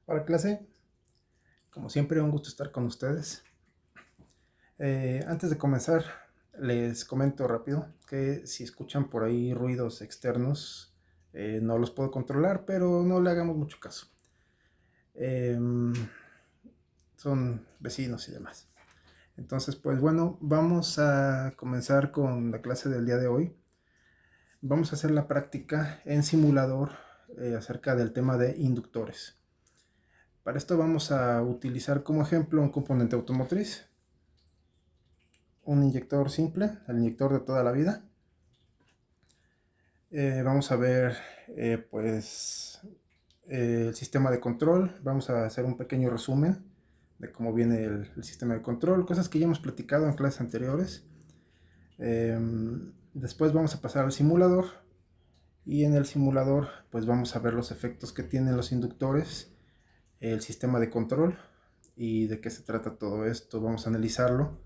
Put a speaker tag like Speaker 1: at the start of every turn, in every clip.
Speaker 1: Hola clase, como siempre un gusto estar con ustedes. Antes de comenzar, les comento rápido que si escuchan por ahí ruidos externos, no los puedo controlar, pero no le hagamos mucho caso. Son vecinos y demás. Entonces, pues bueno, vamos a comenzar con la clase del día de hoy. Vamos a hacer la práctica en simulador acerca del tema de inductores. Para esto vamos a utilizar como ejemplo un componente automotriz, un inyector simple, el inyector de toda la vida. Vamos a ver el sistema de control. Vamos a hacer un pequeño resumen de cómo viene el sistema de control, cosas que ya hemos platicado en clases anteriores. Después vamos a pasar al simulador, y en el simulador pues vamos a ver los efectos que tienen los inductores, el sistema de control y de qué se trata todo esto. Vamos a analizarlo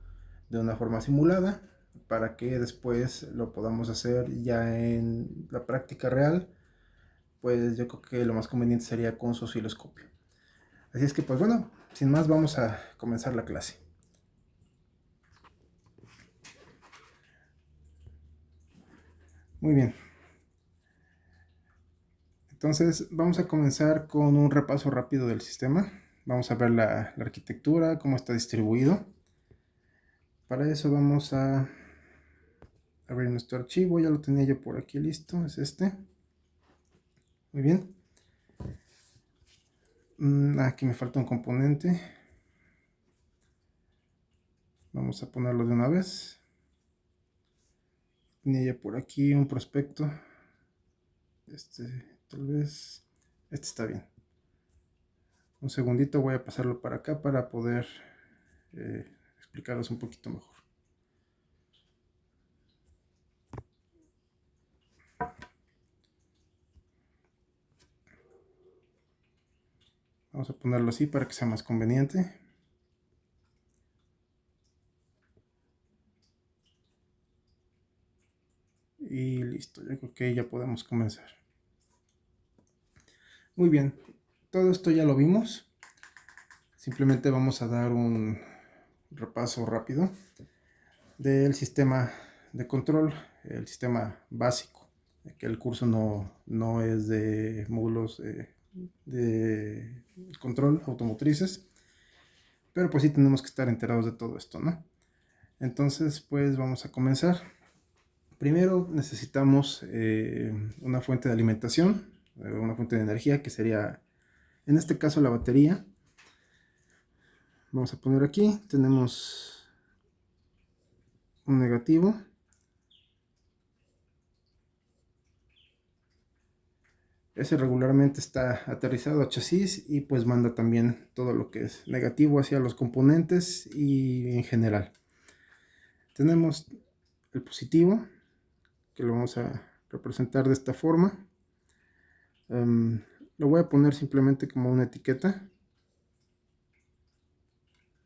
Speaker 1: de una forma simulada para que después lo podamos hacer ya en la práctica real. Pues yo creo que lo más conveniente sería con su osciloscopio. Así es que pues bueno, sin más vamos a comenzar la clase. Muy bien. Entonces vamos a comenzar con un repaso rápido del sistema. Vamos a ver la arquitectura, cómo está distribuido. Para eso vamos a abrir nuestro archivo. Ya lo tenía yo por aquí listo, es este. Muy bien. Aquí me falta un componente. Vamos a ponerlo de una vez. Tenía ya por aquí un prospecto. Tal vez. Este está bien. Un segundito, voy a pasarlo para acá para poder explicarlos un poquito mejor. Vamos a ponerlo así para que sea más conveniente. Y listo, yo creo que ya podemos comenzar. Muy bien, todo esto ya lo vimos. Simplemente vamos a dar un repaso rápido del sistema de control, el sistema básico, que el curso no es de módulos de control automotrices, pero pues sí tenemos que estar enterados de todo esto, ¿no? Entonces pues vamos a comenzar. Primero necesitamos una fuente de alimentación, una fuente de energía, que sería en este caso la batería. Vamos a poner aquí, tenemos un negativo. Ese regularmente está aterrizado a chasis y pues manda también todo lo que es negativo hacia los componentes y en general. Tenemos el positivo, que lo vamos a representar de esta forma. Lo voy a poner simplemente como una etiqueta.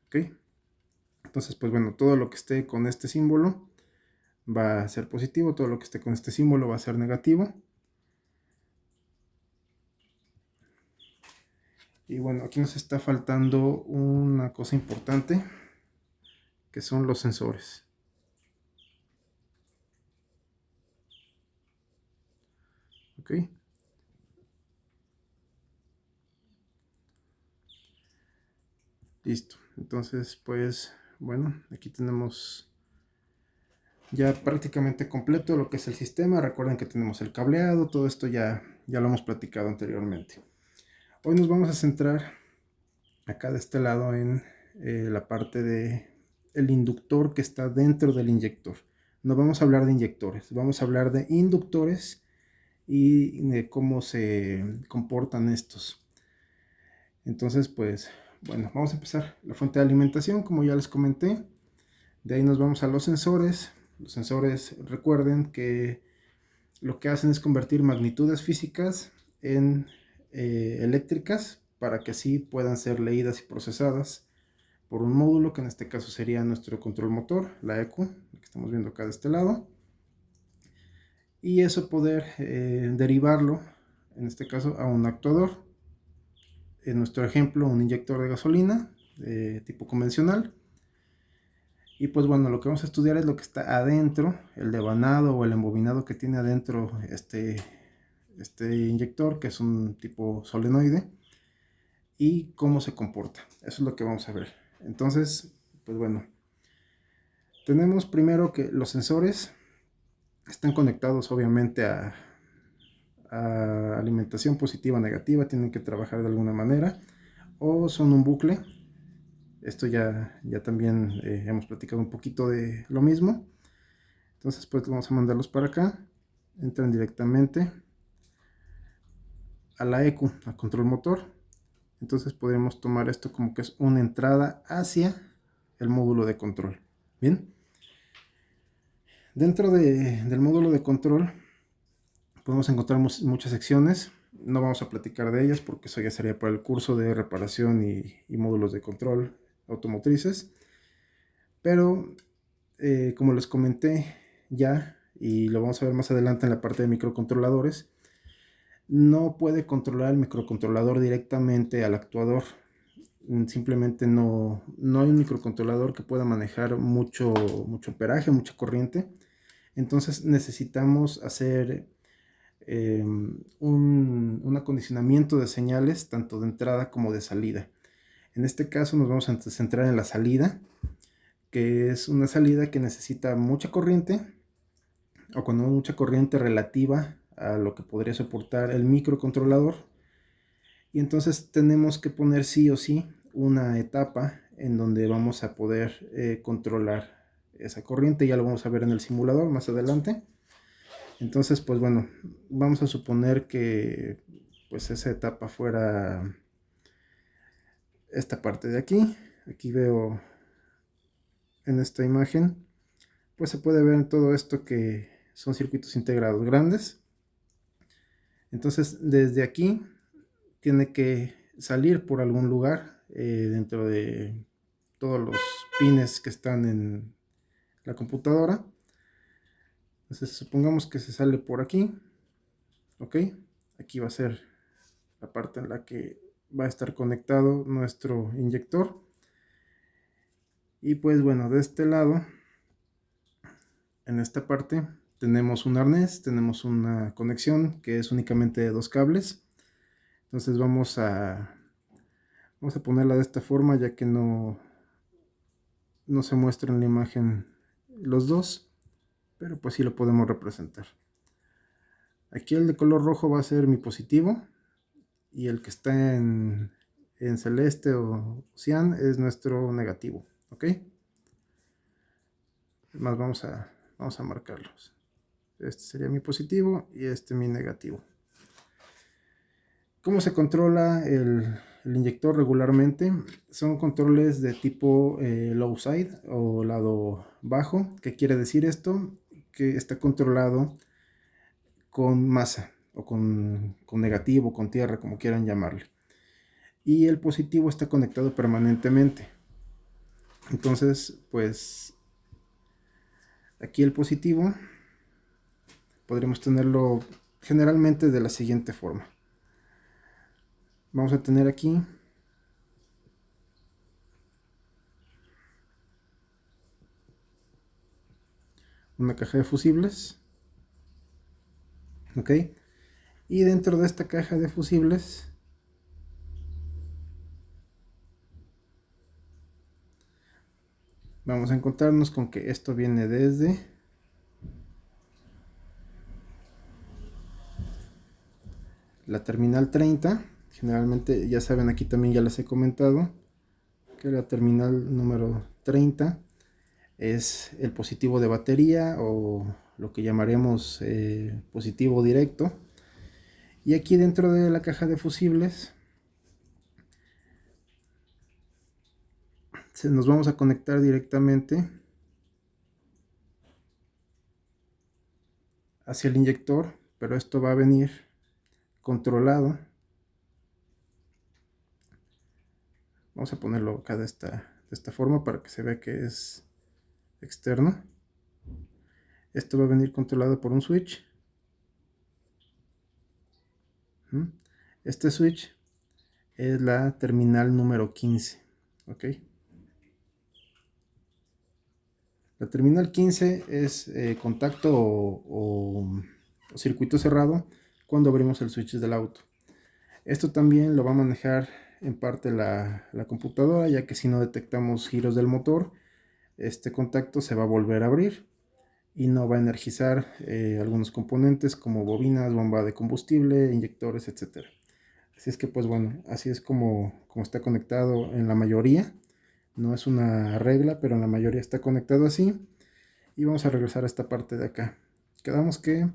Speaker 1: Ok. Entonces pues bueno, todo lo que esté con este símbolo va a ser positivo, todo lo que esté con este símbolo va a ser negativo. Y bueno, aquí nos está faltando una cosa importante, que son los sensores. Ok. Listo. Entonces, pues, bueno, aquí tenemos ya prácticamente completo lo que es el sistema. Recuerden que tenemos el cableado, todo esto ya lo hemos platicado anteriormente. Hoy nos vamos a centrar acá de este lado en la parte de el inductor que está dentro del inyector. No vamos a hablar de inyectores, vamos a hablar de inductores y de cómo se comportan estos. Entonces, pues, bueno, vamos a empezar. La fuente de alimentación, como ya les comenté. De ahí nos vamos a los sensores. Los sensores, recuerden que lo que hacen es convertir magnitudes físicas en eléctricas, para que así puedan ser leídas y procesadas por un módulo, que en este caso sería nuestro control motor, la ECU, que estamos viendo acá de este lado. Y eso poder derivarlo, en este caso, a un actuador. en nuestro ejemplo, un inyector de gasolina tipo convencional. Y pues bueno, lo que vamos a estudiar es lo que está adentro, el devanado o el embobinado que tiene adentro este inyector, que es un tipo solenoide, y cómo se comporta. Eso es lo que vamos a ver. Entonces, pues bueno, tenemos primero que los sensores están conectados obviamente a alimentación positiva o negativa, tienen que trabajar de alguna manera, o son un bucle. Esto ya también hemos platicado un poquito de lo mismo. Entonces pues vamos a mandarlos para acá, entran directamente a la ECU, a control motor. Entonces podemos tomar esto como que es una entrada hacia el módulo de control. Bien, dentro del módulo de control podemos encontrar muchas secciones. No vamos a platicar de ellas porque eso ya sería para el curso de reparación y módulos de control automotrices. Pero como les comenté ya, y lo vamos a ver más adelante en la parte de microcontroladores, no puede controlar el microcontrolador directamente al actuador. Simplemente no hay un microcontrolador que pueda manejar mucho amperaje, mucha corriente. Entonces necesitamos hacer un acondicionamiento de señales tanto de entrada como de salida. En este caso nos vamos a centrar en la salida, que es una salida que necesita mucha corriente, o cuando mucha corriente relativa a lo que podría soportar el microcontrolador. Y entonces tenemos que poner sí o sí una etapa en donde vamos a poder controlar esa corriente. Ya lo vamos a ver en el simulador más adelante. Entonces pues bueno, vamos a suponer que pues esa etapa fuera esta parte de aquí. Aquí veo en esta imagen, pues se puede ver en todo esto que son circuitos integrados grandes. Entonces desde aquí tiene que salir por algún lugar dentro de todos los pines que están en la computadora. Entonces supongamos que se sale por aquí. Ok, aquí va a ser la parte en la que va a estar conectado nuestro inyector. Y pues bueno, de este lado, en esta parte, tenemos un arnés, tenemos una conexión que es únicamente de 2 cables. Entonces vamos a ponerla de esta forma, ya que no se muestra en la imagen los dos, pero pues sí lo podemos representar. Aquí el de color rojo va a ser mi positivo, y el que está en celeste o cian es nuestro negativo. Ok, más vamos a marcarlos. Este sería mi positivo y este mi negativo. ¿Cómo se controla el inyector regularmente? Son controles de tipo low side o lado bajo. ¿Qué quiere decir esto? Que está controlado con masa o con negativo, con tierra, como quieran llamarle. Y el positivo está conectado permanentemente. Entonces, pues aquí el positivo podremos tenerlo generalmente de la siguiente forma. Vamos a tener aquí una caja de fusibles. Ok, y dentro de esta caja de fusibles vamos a encontrarnos con que esto viene desde la terminal 30. Generalmente, ya saben, aquí también ya les he comentado que la terminal número 30 es el positivo de batería, o lo que llamaremos positivo directo. Y aquí dentro de la caja de fusibles nos vamos a conectar directamente hacia el inyector, pero esto va a venir controlado. Vamos a ponerlo acá de esta forma para que se vea que es externo. Esto va a venir controlado por un switch. Este switch es la terminal número 15. ¿Ok? La terminal 15 es contacto o circuito cerrado cuando abrimos el switch del auto. Esto también lo va a manejar en parte la computadora, ya que si no detectamos giros del motor, este contacto se va a volver a abrir y no va a energizar algunos componentes como bobinas, bomba de combustible, inyectores, etc. Así es que pues bueno, así es como está conectado en la mayoría. No es una regla, pero en la mayoría está conectado así. Y vamos a regresar a esta parte de acá. Quedamos que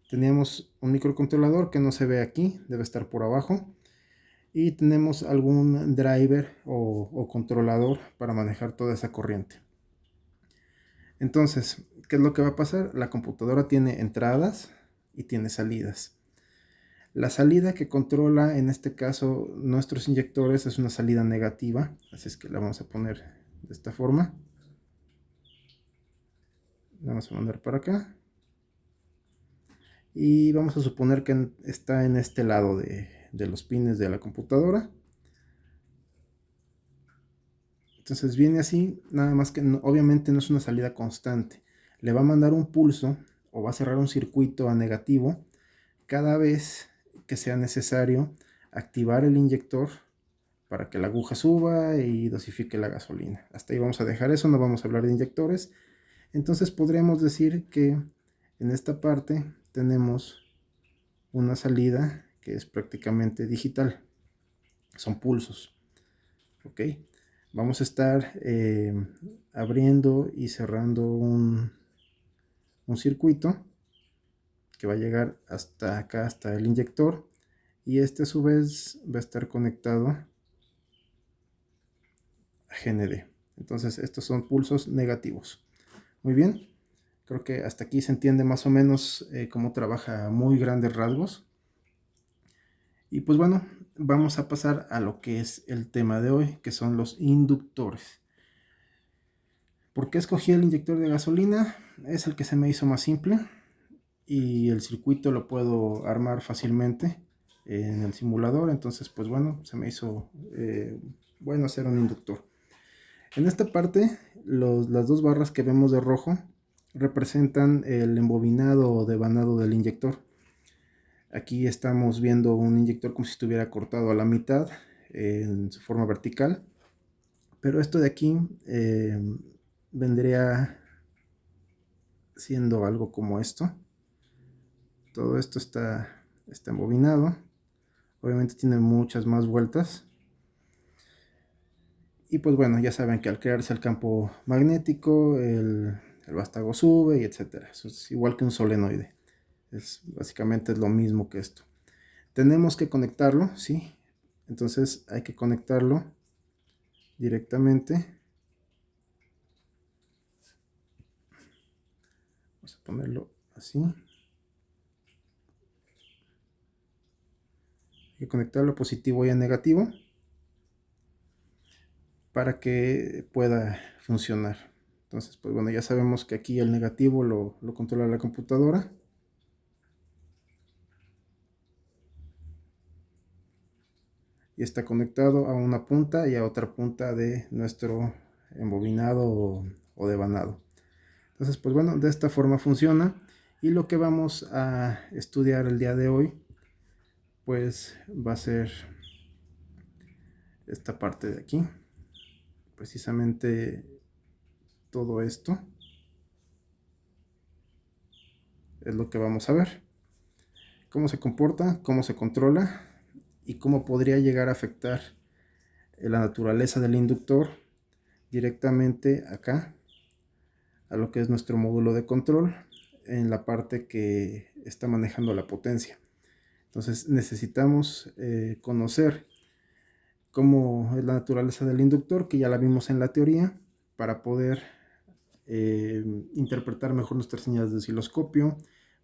Speaker 1: teníamos un microcontrolador que no se ve aquí, debe estar por abajo. Y tenemos algún driver o controlador para manejar toda esa corriente. Entonces, ¿qué es lo que va a pasar? La computadora tiene entradas y tiene salidas. La salida que controla, en este caso, nuestros inyectores es una salida negativa. Así es que la vamos a poner de esta forma. La vamos a mandar para acá. Y vamos a suponer que está en este lado de los pines de la computadora. Entonces viene así, nada más que obviamente no es una salida constante. Le va a mandar un pulso o va a cerrar un circuito a negativo cada vez que sea necesario activar el inyector para que la aguja suba y dosifique la gasolina. Hasta ahí vamos a dejar eso, no vamos a hablar de inyectores. Entonces podríamos decir que en esta parte tenemos una salida que es prácticamente digital. Son pulsos. ¿Ok? Vamos a estar abriendo y cerrando un circuito que va a llegar hasta acá, hasta el inyector, y este a su vez va a estar conectado a GND. Entonces estos son pulsos negativos. Muy bien, creo que hasta aquí se entiende más o menos cómo trabaja a muy grandes rasgos. Y pues bueno, vamos a pasar a lo que es el tema de hoy, que son los inductores. ¿Por qué escogí el inyector de gasolina? Es el que se me hizo más simple y el circuito lo puedo armar fácilmente en el simulador. Entonces pues bueno, se me hizo bueno hacer un inductor. En esta parte las dos barras que vemos de rojo representan el embobinado o devanado del inyector. Aquí estamos viendo un inyector como si estuviera cortado a la mitad en su forma vertical, pero esto de aquí vendría siendo algo como esto. Todo esto está embobinado. Obviamente tiene muchas más vueltas. Y pues bueno, ya saben que al crearse el campo magnético, el vástago sube y etcétera. Eso es igual que un solenoide. Básicamente es lo mismo que esto. Tenemos que conectarlo, ¿sí? Entonces hay que conectarlo directamente. Vamos a ponerlo así. Hay que conectarlo a positivo y a negativo para que pueda funcionar. Entonces, pues bueno, ya sabemos que aquí el negativo lo controla la computadora. Y está conectado a una punta y a otra punta de nuestro embobinado o devanado. Entonces, pues bueno, de esta forma funciona. Y lo que vamos a estudiar el día de hoy, pues va a ser esta parte de aquí. Precisamente todo esto es lo que vamos a ver. Cómo se comporta, cómo se controla y cómo podría llegar a afectar la naturaleza del inductor directamente acá a lo que es nuestro módulo de control en la parte que está manejando la potencia. Entonces necesitamos conocer cómo es la naturaleza del inductor, que ya la vimos en la teoría, para poder interpretar mejor nuestras señales de osciloscopio,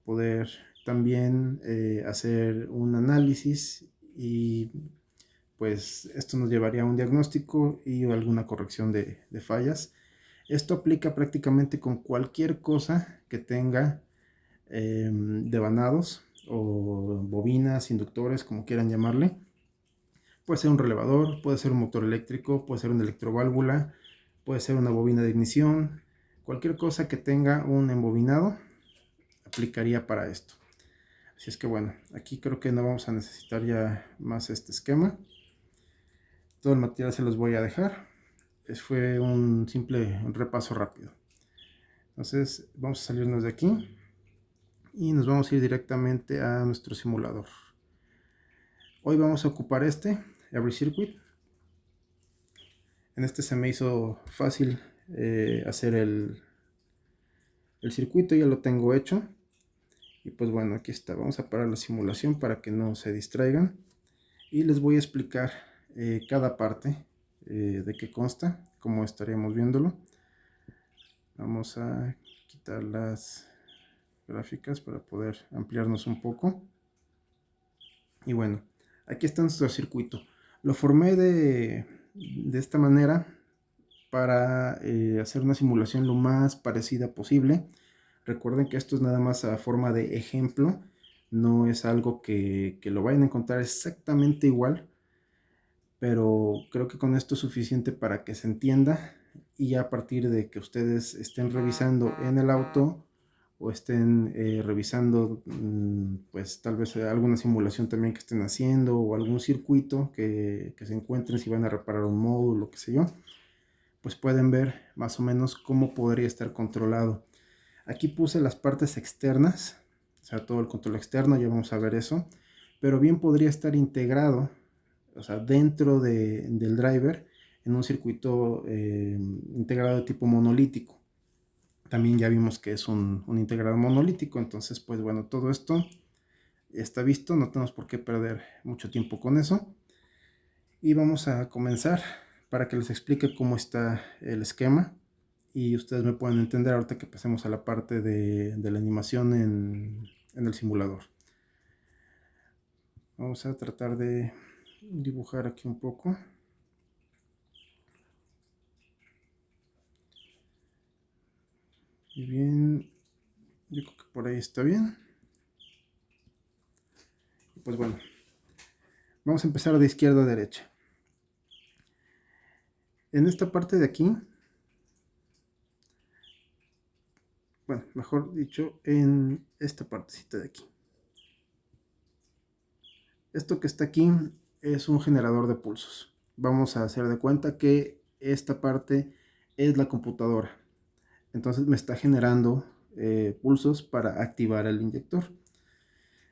Speaker 1: poder también hacer un análisis y pues esto nos llevaría a un diagnóstico y alguna corrección de fallas. Esto aplica prácticamente con cualquier cosa que tenga devanados o bobinas, inductores, como quieran llamarle. Puede ser un relevador, puede ser un motor eléctrico, puede ser una electroválvula, puede ser una bobina de ignición. Cualquier cosa que tenga un embobinado aplicaría para esto. Así es que bueno, aquí creo que no vamos a necesitar ya más este esquema. Todo el material se los voy a dejar. Fue un simple repaso rápido. Entonces vamos a salirnos de aquí y nos vamos a ir directamente a nuestro simulador. Hoy vamos a ocupar Every Circuit. En este se me hizo fácil hacer el circuito, ya lo tengo hecho. Y pues bueno, aquí está. Vamos a parar la simulación para que no se distraigan. Y les voy a explicar cada parte de qué consta, cómo estaríamos viéndolo. Vamos a quitar las gráficas para poder ampliarnos un poco. Y bueno, aquí está nuestro circuito. Lo formé de esta manera para hacer una simulación lo más parecida posible. Recuerden que esto es nada más a forma de ejemplo, no es algo que lo vayan a encontrar exactamente igual, pero creo que con esto es suficiente para que se entienda, y ya a partir de que ustedes estén revisando en el auto o estén revisando pues tal vez alguna simulación también que estén haciendo, o algún circuito que se encuentren, si van a reparar un módulo, qué sé yo, pues pueden ver más o menos cómo podría estar controlado. Aquí puse las partes externas, o sea, todo el control externo, ya vamos a ver eso, pero bien podría estar integrado, o sea, dentro del driver, en un circuito integrado de tipo monolítico. También ya vimos que es un integrado monolítico. Entonces pues bueno, todo esto está visto, no tenemos por qué perder mucho tiempo con eso. Y vamos a comenzar para que les explique cómo está el esquema y ustedes me pueden entender ahorita que pasemos a la parte de la animación en el simulador. Vamos a tratar de dibujar aquí un poco. Y bien, yo creo que por ahí está bien. Pues bueno, vamos a empezar de izquierda a derecha. En esta parte de aquí, bueno, mejor dicho, en esta partecita de aquí. Esto que está aquí es un generador de pulsos. Vamos a hacer de cuenta que esta parte es la computadora. Entonces me está generando pulsos para activar el inyector.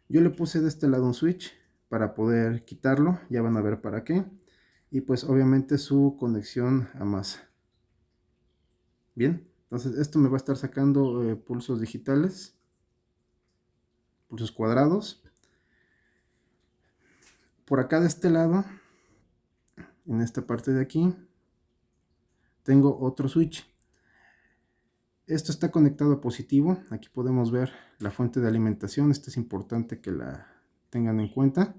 Speaker 1: Yo le puse de este lado un switch para poder quitarlo, ya van a ver para qué. Y pues obviamente su conexión a masa. Bien, entonces esto me va a estar sacando pulsos digitales, pulsos cuadrados. Por acá de este lado, en esta parte de aquí, tengo otro switch. Esto está conectado a positivo. Aquí podemos ver la fuente de alimentación. Esto es importante que la tengan en cuenta.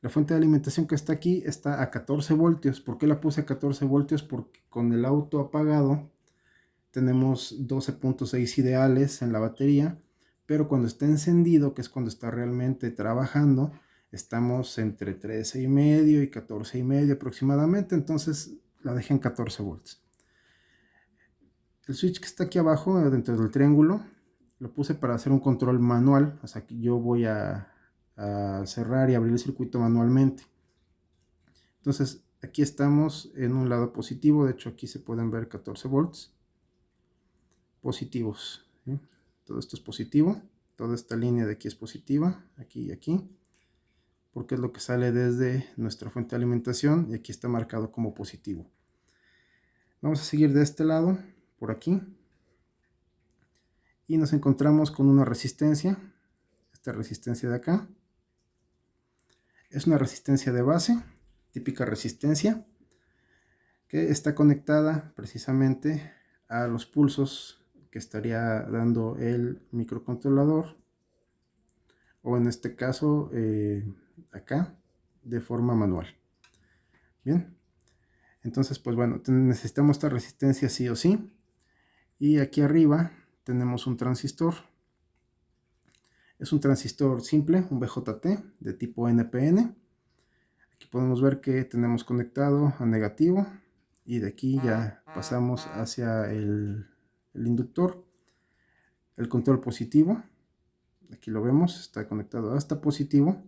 Speaker 1: La fuente de alimentación que está aquí está a 14 voltios. ¿Por qué la puse a 14 voltios? Porque con el auto apagado tenemos 12.6 ideales en la batería, pero cuando está encendido, que es cuando está realmente trabajando, estamos entre 13,5 y 14,5 aproximadamente. Entonces la dejé en 14 volts. El switch que está aquí abajo, dentro del triángulo, lo puse para hacer un control manual. O sea, que yo voy a cerrar y abrir el circuito manualmente. Entonces aquí estamos en un lado positivo. De hecho aquí se pueden ver 14 volts positivos, ¿sí? Todo esto es positivo. Toda esta línea de aquí es positiva, aquí y aquí, porque es lo que sale desde nuestra fuente de alimentación, y aquí está marcado como positivo. Vamos a seguir de este lado, por aquí, y nos encontramos con una resistencia. Esta resistencia de acá es una resistencia de base, típica resistencia, que está conectada precisamente a los pulsos que estaría dando el microcontrolador, o en este caso acá, de forma manual. Bien, entonces pues bueno, necesitamos esta resistencia sí o sí. Y aquí arriba tenemos un transistor. Es un transistor simple, un BJT de tipo NPN. Aquí podemos ver que tenemos conectado a negativo y de aquí ya pasamos hacia el inductor, el control positivo. Aquí lo vemos, está conectado hasta positivo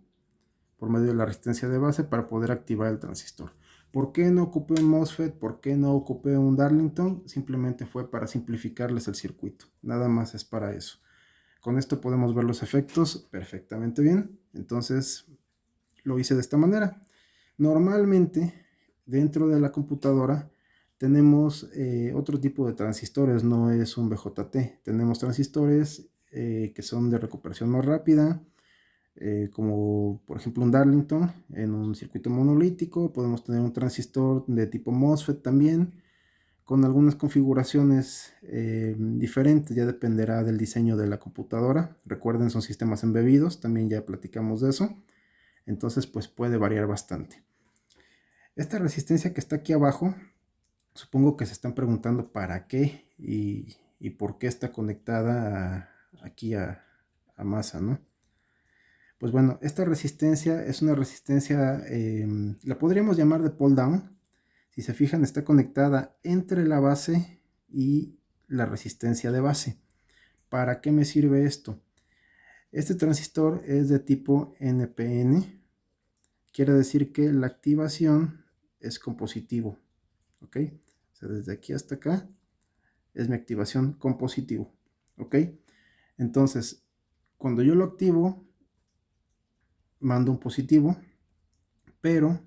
Speaker 1: por medio de la resistencia de base para poder activar el transistor. ¿Por qué no ocupé un MOSFET? ¿Por qué no ocupé un Darlington? Simplemente fue para simplificarles el circuito. Nada más es para eso. Con esto podemos ver los efectos perfectamente bien. Entonces lo hice de esta manera. Normalmente dentro de la computadora tenemos otro tipo de transistores, no es un BJT. Tenemos transistores que son de recuperación más rápida, como por ejemplo un Darlington en un circuito monolítico. Podemos tener un transistor de tipo MOSFET también, con algunas configuraciones diferentes, ya dependerá del diseño de la computadora. Recuerden, son sistemas embebidos, también ya platicamos de eso. Entonces pues puede variar bastante. Esta resistencia que está aquí abajo, supongo que se están preguntando para qué y por qué está conectada aquí a masa, ¿no? Pues bueno, esta resistencia es una resistencia, la podríamos llamar de pull down. Si se fijan, está conectada entre la base y la resistencia de base. ¿Para qué me sirve esto? Este transistor es de tipo NPN. Quiere decir que la activación es con positivo. ¿Ok? O sea, desde aquí hasta acá es mi activación con positivo. ¿Ok? Entonces, cuando yo lo activo, mando un positivo, pero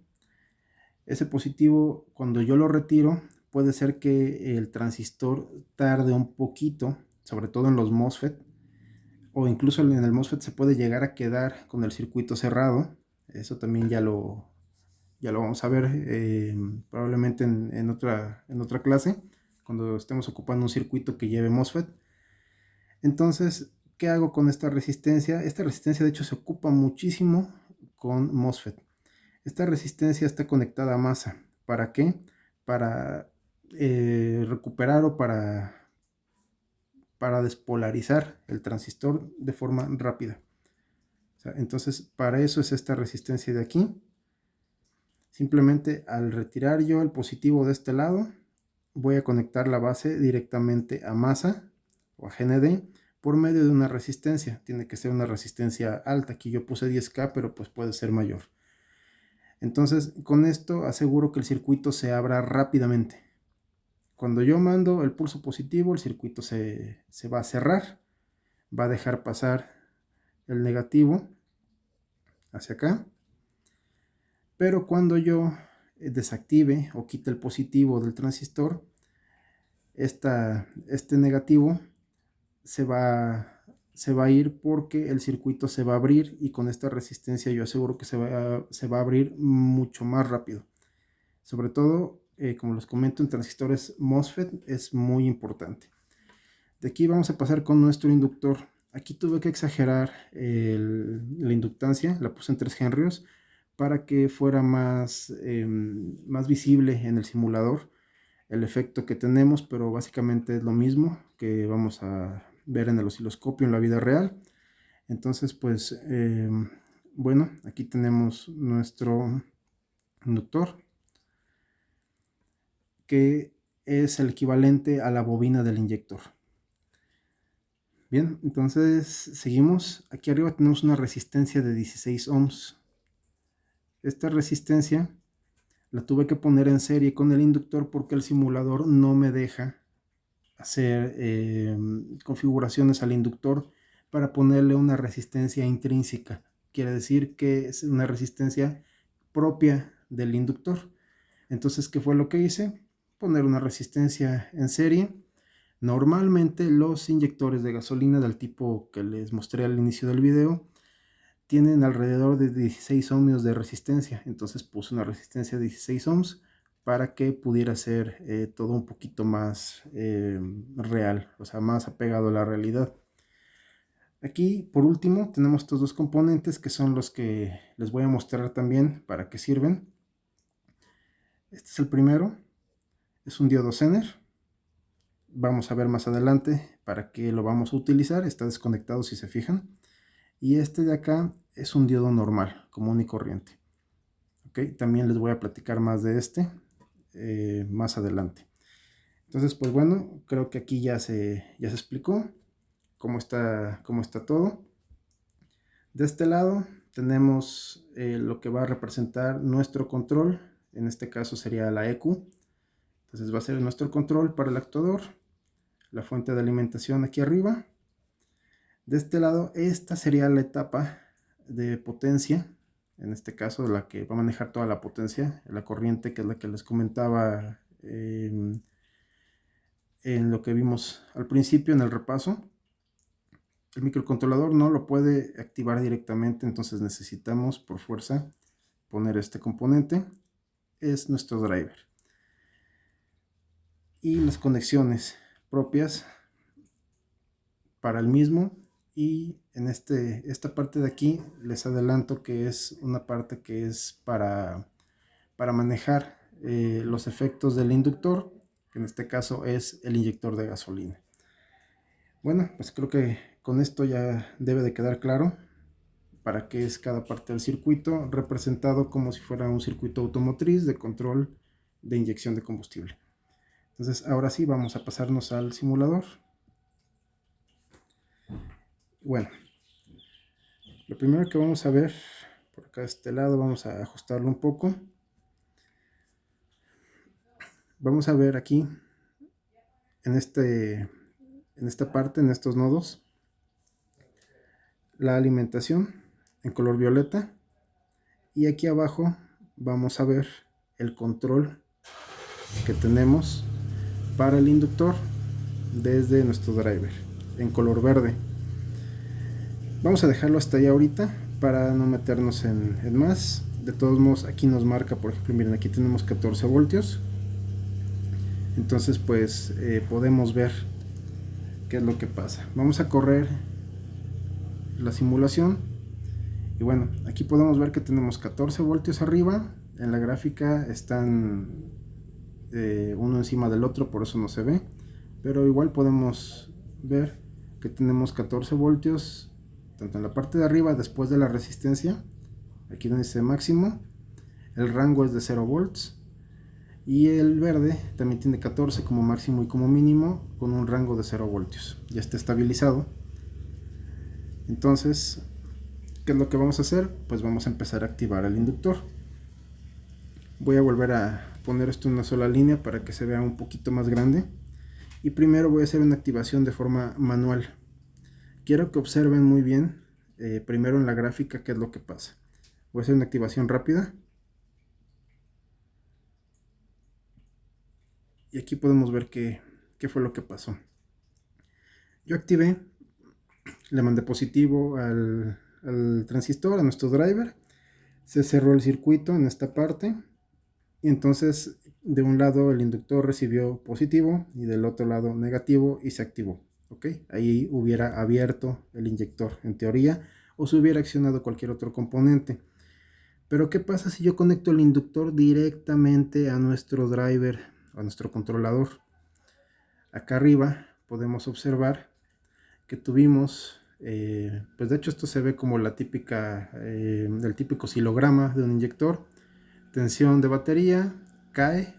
Speaker 1: ese positivo, cuando yo lo retiro, puede ser que el transistor tarde un poquito, sobre todo en los MOSFET, o incluso en el MOSFET se puede llegar a quedar con el circuito cerrado. Eso también ya lo vamos a ver probablemente en otra clase, cuando estemos ocupando un circuito que lleve MOSFET. Entonces, ¿qué hago con esta resistencia? Esta resistencia de hecho se ocupa muchísimo con MOSFET. Esta resistencia está conectada a masa. ¿Para qué? Para recuperar o para despolarizar el transistor de forma rápida. O sea, entonces, para eso es esta resistencia de aquí. Simplemente al retirar yo el positivo de este lado, voy a conectar la base directamente a masa o a GND por medio de una resistencia. Tiene que ser una resistencia alta. Aquí yo puse 10K, pero pues puede ser mayor. Entonces, con esto aseguro que el circuito se abra rápidamente. Cuando yo mando el pulso positivo, el circuito se va a cerrar, va a dejar pasar el negativo hacia acá. Pero cuando yo desactive o quite el positivo del transistor, este negativo se va a ir porque el circuito se va a abrir, y con esta resistencia yo aseguro que se va a abrir mucho más rápido. Sobre todo, como les comento, en transistores MOSFET es muy importante. De aquí vamos a pasar con nuestro inductor. Aquí tuve que exagerar la inductancia, la puse en 3 Henrios para que fuera más visible en el simulador el efecto que tenemos, pero básicamente es lo mismo que vamos a ver en el osciloscopio en la vida real. Entonces, pues, bueno, aquí tenemos nuestro inductor, que es el equivalente a la bobina del inyector. Bien, entonces seguimos. Aquí arriba tenemos una resistencia de 16 ohms. Esta resistencia la tuve que poner en serie con el inductor porque el simulador no me deja hacer configuraciones al inductor para ponerle una resistencia intrínseca. Quiere decir que es una resistencia propia del inductor. Entonces, ¿qué fue lo que hice? Poner una resistencia en serie. Normalmente los inyectores de gasolina del tipo que les mostré al inicio del video tienen alrededor de 16 ohmios de resistencia. Entonces puse una resistencia de 16 ohms para que pudiera ser todo un poquito más real, o sea, más apegado a la realidad. Aquí, por último, tenemos estos dos componentes que son los que les voy a mostrar también para qué sirven. Este es el primero, es un diodo Zener. Vamos a ver más adelante para qué lo vamos a utilizar. Está desconectado si se fijan. Y este de acá es un diodo normal, común y corriente. ¿ok? También les voy a platicar más de este más adelante. Entonces, pues bueno, creo que aquí ya se explicó cómo está todo. De este lado tenemos lo que va a representar nuestro control. En este caso sería la EQ. Entonces va a ser nuestro control para el actuador. La fuente de alimentación aquí arriba. De este lado, esta sería la etapa de potencia. En este caso, la que va a manejar toda la potencia, la corriente, que es la que les comentaba en lo que vimos al principio en el repaso. El microcontrolador no lo puede activar directamente, entonces necesitamos por fuerza poner este componente. Es nuestro driver. Y las conexiones propias para el mismo. Y en esta parte de aquí les adelanto que es una parte que es para manejar los efectos del inductor, que en este caso es el inyector de gasolina. Bueno, pues creo que con esto ya debe de quedar claro para qué es cada parte del circuito, representado como si fuera un circuito automotriz de control de inyección de combustible. Entonces ahora sí vamos a pasarnos al simulador. Bueno, lo primero que vamos a ver, por acá de este lado, vamos a ajustarlo un poco. Vamos a ver aquí, en esta parte, en estos nodos, la alimentación en color violeta. Y aquí abajo vamos a ver el control que tenemos para el inductor desde nuestro driver en color verde. Vamos a dejarlo hasta ahí ahorita para no meternos en más. De todos modos, aquí nos marca, por ejemplo, miren, aquí tenemos 14 voltios. Entonces pues podemos ver qué es lo que pasa. Vamos a correr la simulación y bueno, aquí podemos ver que tenemos 14 voltios arriba. En la gráfica están uno encima del otro, por eso no se ve, pero igual podemos ver que tenemos 14 voltios tanto en la parte de arriba después de la resistencia, aquí donde dice máximo. El rango es de 0 volts. Y el verde también tiene 14 como máximo y como mínimo, con un rango de 0 voltios. Ya está estabilizado. Entonces, ¿qué es lo que vamos a hacer? Pues vamos a empezar a activar el inductor. Voy a volver a poner esto en una sola línea para que se vea un poquito más grande. Y primero voy a hacer una activación de forma manual. Quiero que observen muy bien, primero en la gráfica, qué es lo que pasa. Voy a hacer una activación rápida. Y aquí podemos ver qué fue lo que pasó. Yo activé, le mandé positivo al transistor, a nuestro driver. Se cerró el circuito en esta parte. Y entonces de un lado el inductor recibió positivo y del otro lado negativo y se activó. ¿Ok? Ahí hubiera abierto el inyector en teoría, o se hubiera accionado cualquier otro componente. Pero ¿qué pasa si yo conecto el inductor directamente a nuestro driver, a nuestro controlador? Acá arriba podemos observar que tuvimos, pues de hecho esto se ve como la típica, el típico oscilograma de un inyector. Tensión de batería, cae,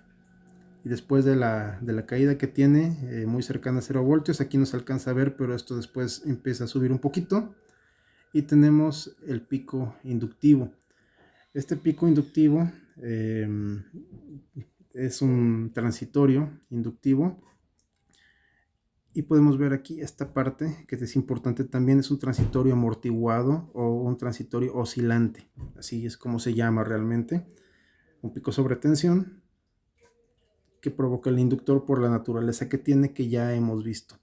Speaker 1: y después de la caída que tiene, muy cercana a 0 voltios, aquí no se alcanza a ver, pero esto después empieza a subir un poquito, y tenemos el pico inductivo. Este pico inductivo es un transitorio inductivo, y podemos ver aquí esta parte que es importante también, es un transitorio amortiguado o un transitorio oscilante, así es como se llama realmente. Un pico sobre tensión que provoca el inductor por la naturaleza que tiene, que ya hemos visto.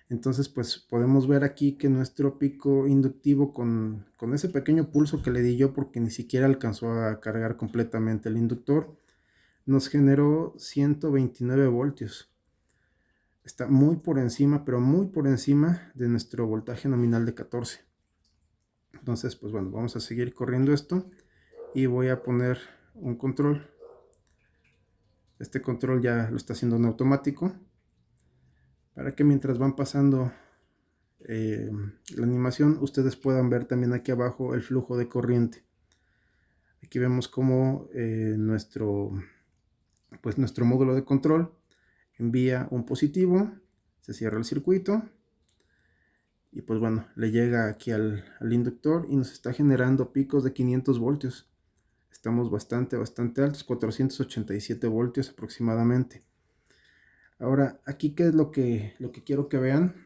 Speaker 1: Entonces pues podemos ver aquí que nuestro pico inductivo, con ese pequeño pulso que le di yo porque ni siquiera alcanzó a cargar completamente el inductor, nos generó 129 voltios. Está muy por encima, pero muy por encima de nuestro voltaje nominal de 14. Entonces pues bueno, vamos a seguir corriendo esto y voy a poner un control. Este control ya lo está haciendo en automático, para que mientras van pasando la animación, ustedes puedan ver también aquí abajo el flujo de corriente. Aquí vemos cómo nuestro módulo de control envía un positivo, se cierra el circuito y pues bueno, le llega aquí al inductor y nos está generando picos de 500 voltios. Estamos bastante altos, 487 voltios aproximadamente. Ahora, aquí qué es lo que quiero que vean.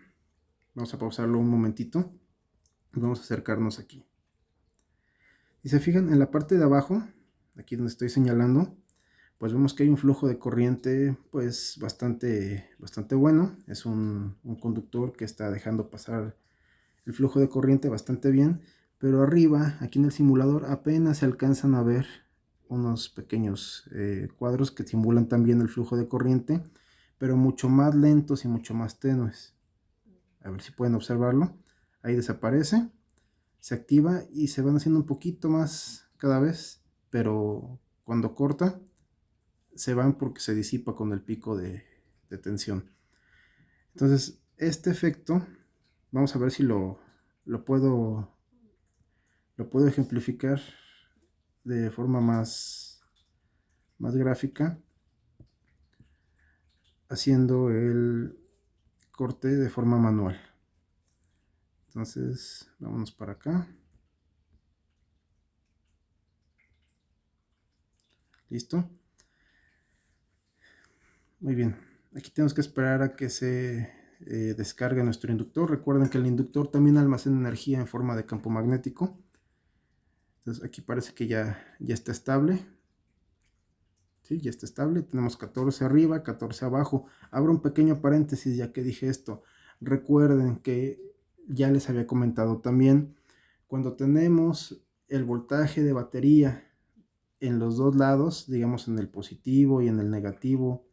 Speaker 1: Vamos a pausarlo un momentito. Vamos a acercarnos aquí. Y se fijan en la parte de abajo, aquí donde estoy señalando, pues vemos que hay un flujo de corriente pues bastante bueno. Es un conductor que está dejando pasar el flujo de corriente bastante bien, pero arriba, aquí en el simulador, apenas se alcanzan a ver unos pequeños cuadros que simulan también el flujo de corriente, pero mucho más lentos y mucho más tenues. A ver si pueden observarlo. Ahí desaparece, se activa y se van haciendo un poquito más cada vez, pero cuando corta se van porque se disipa con el pico de tensión. Entonces este efecto vamos a ver si lo puedo ejemplificar de forma más gráfica, haciendo el corte de forma manual. Entonces vámonos para acá. Listo. Muy bien. Aquí tenemos que esperar a que se descargue nuestro inductor. Recuerden que el inductor también almacena energía en forma de campo magnético. Entonces aquí parece que ya está estable. Sí, ya está estable. Tenemos 14 arriba, 14 abajo. Abro un pequeño paréntesis ya que dije esto. Recuerden que ya les había comentado también, cuando tenemos el voltaje de batería en los dos lados, digamos en el positivo y en el negativo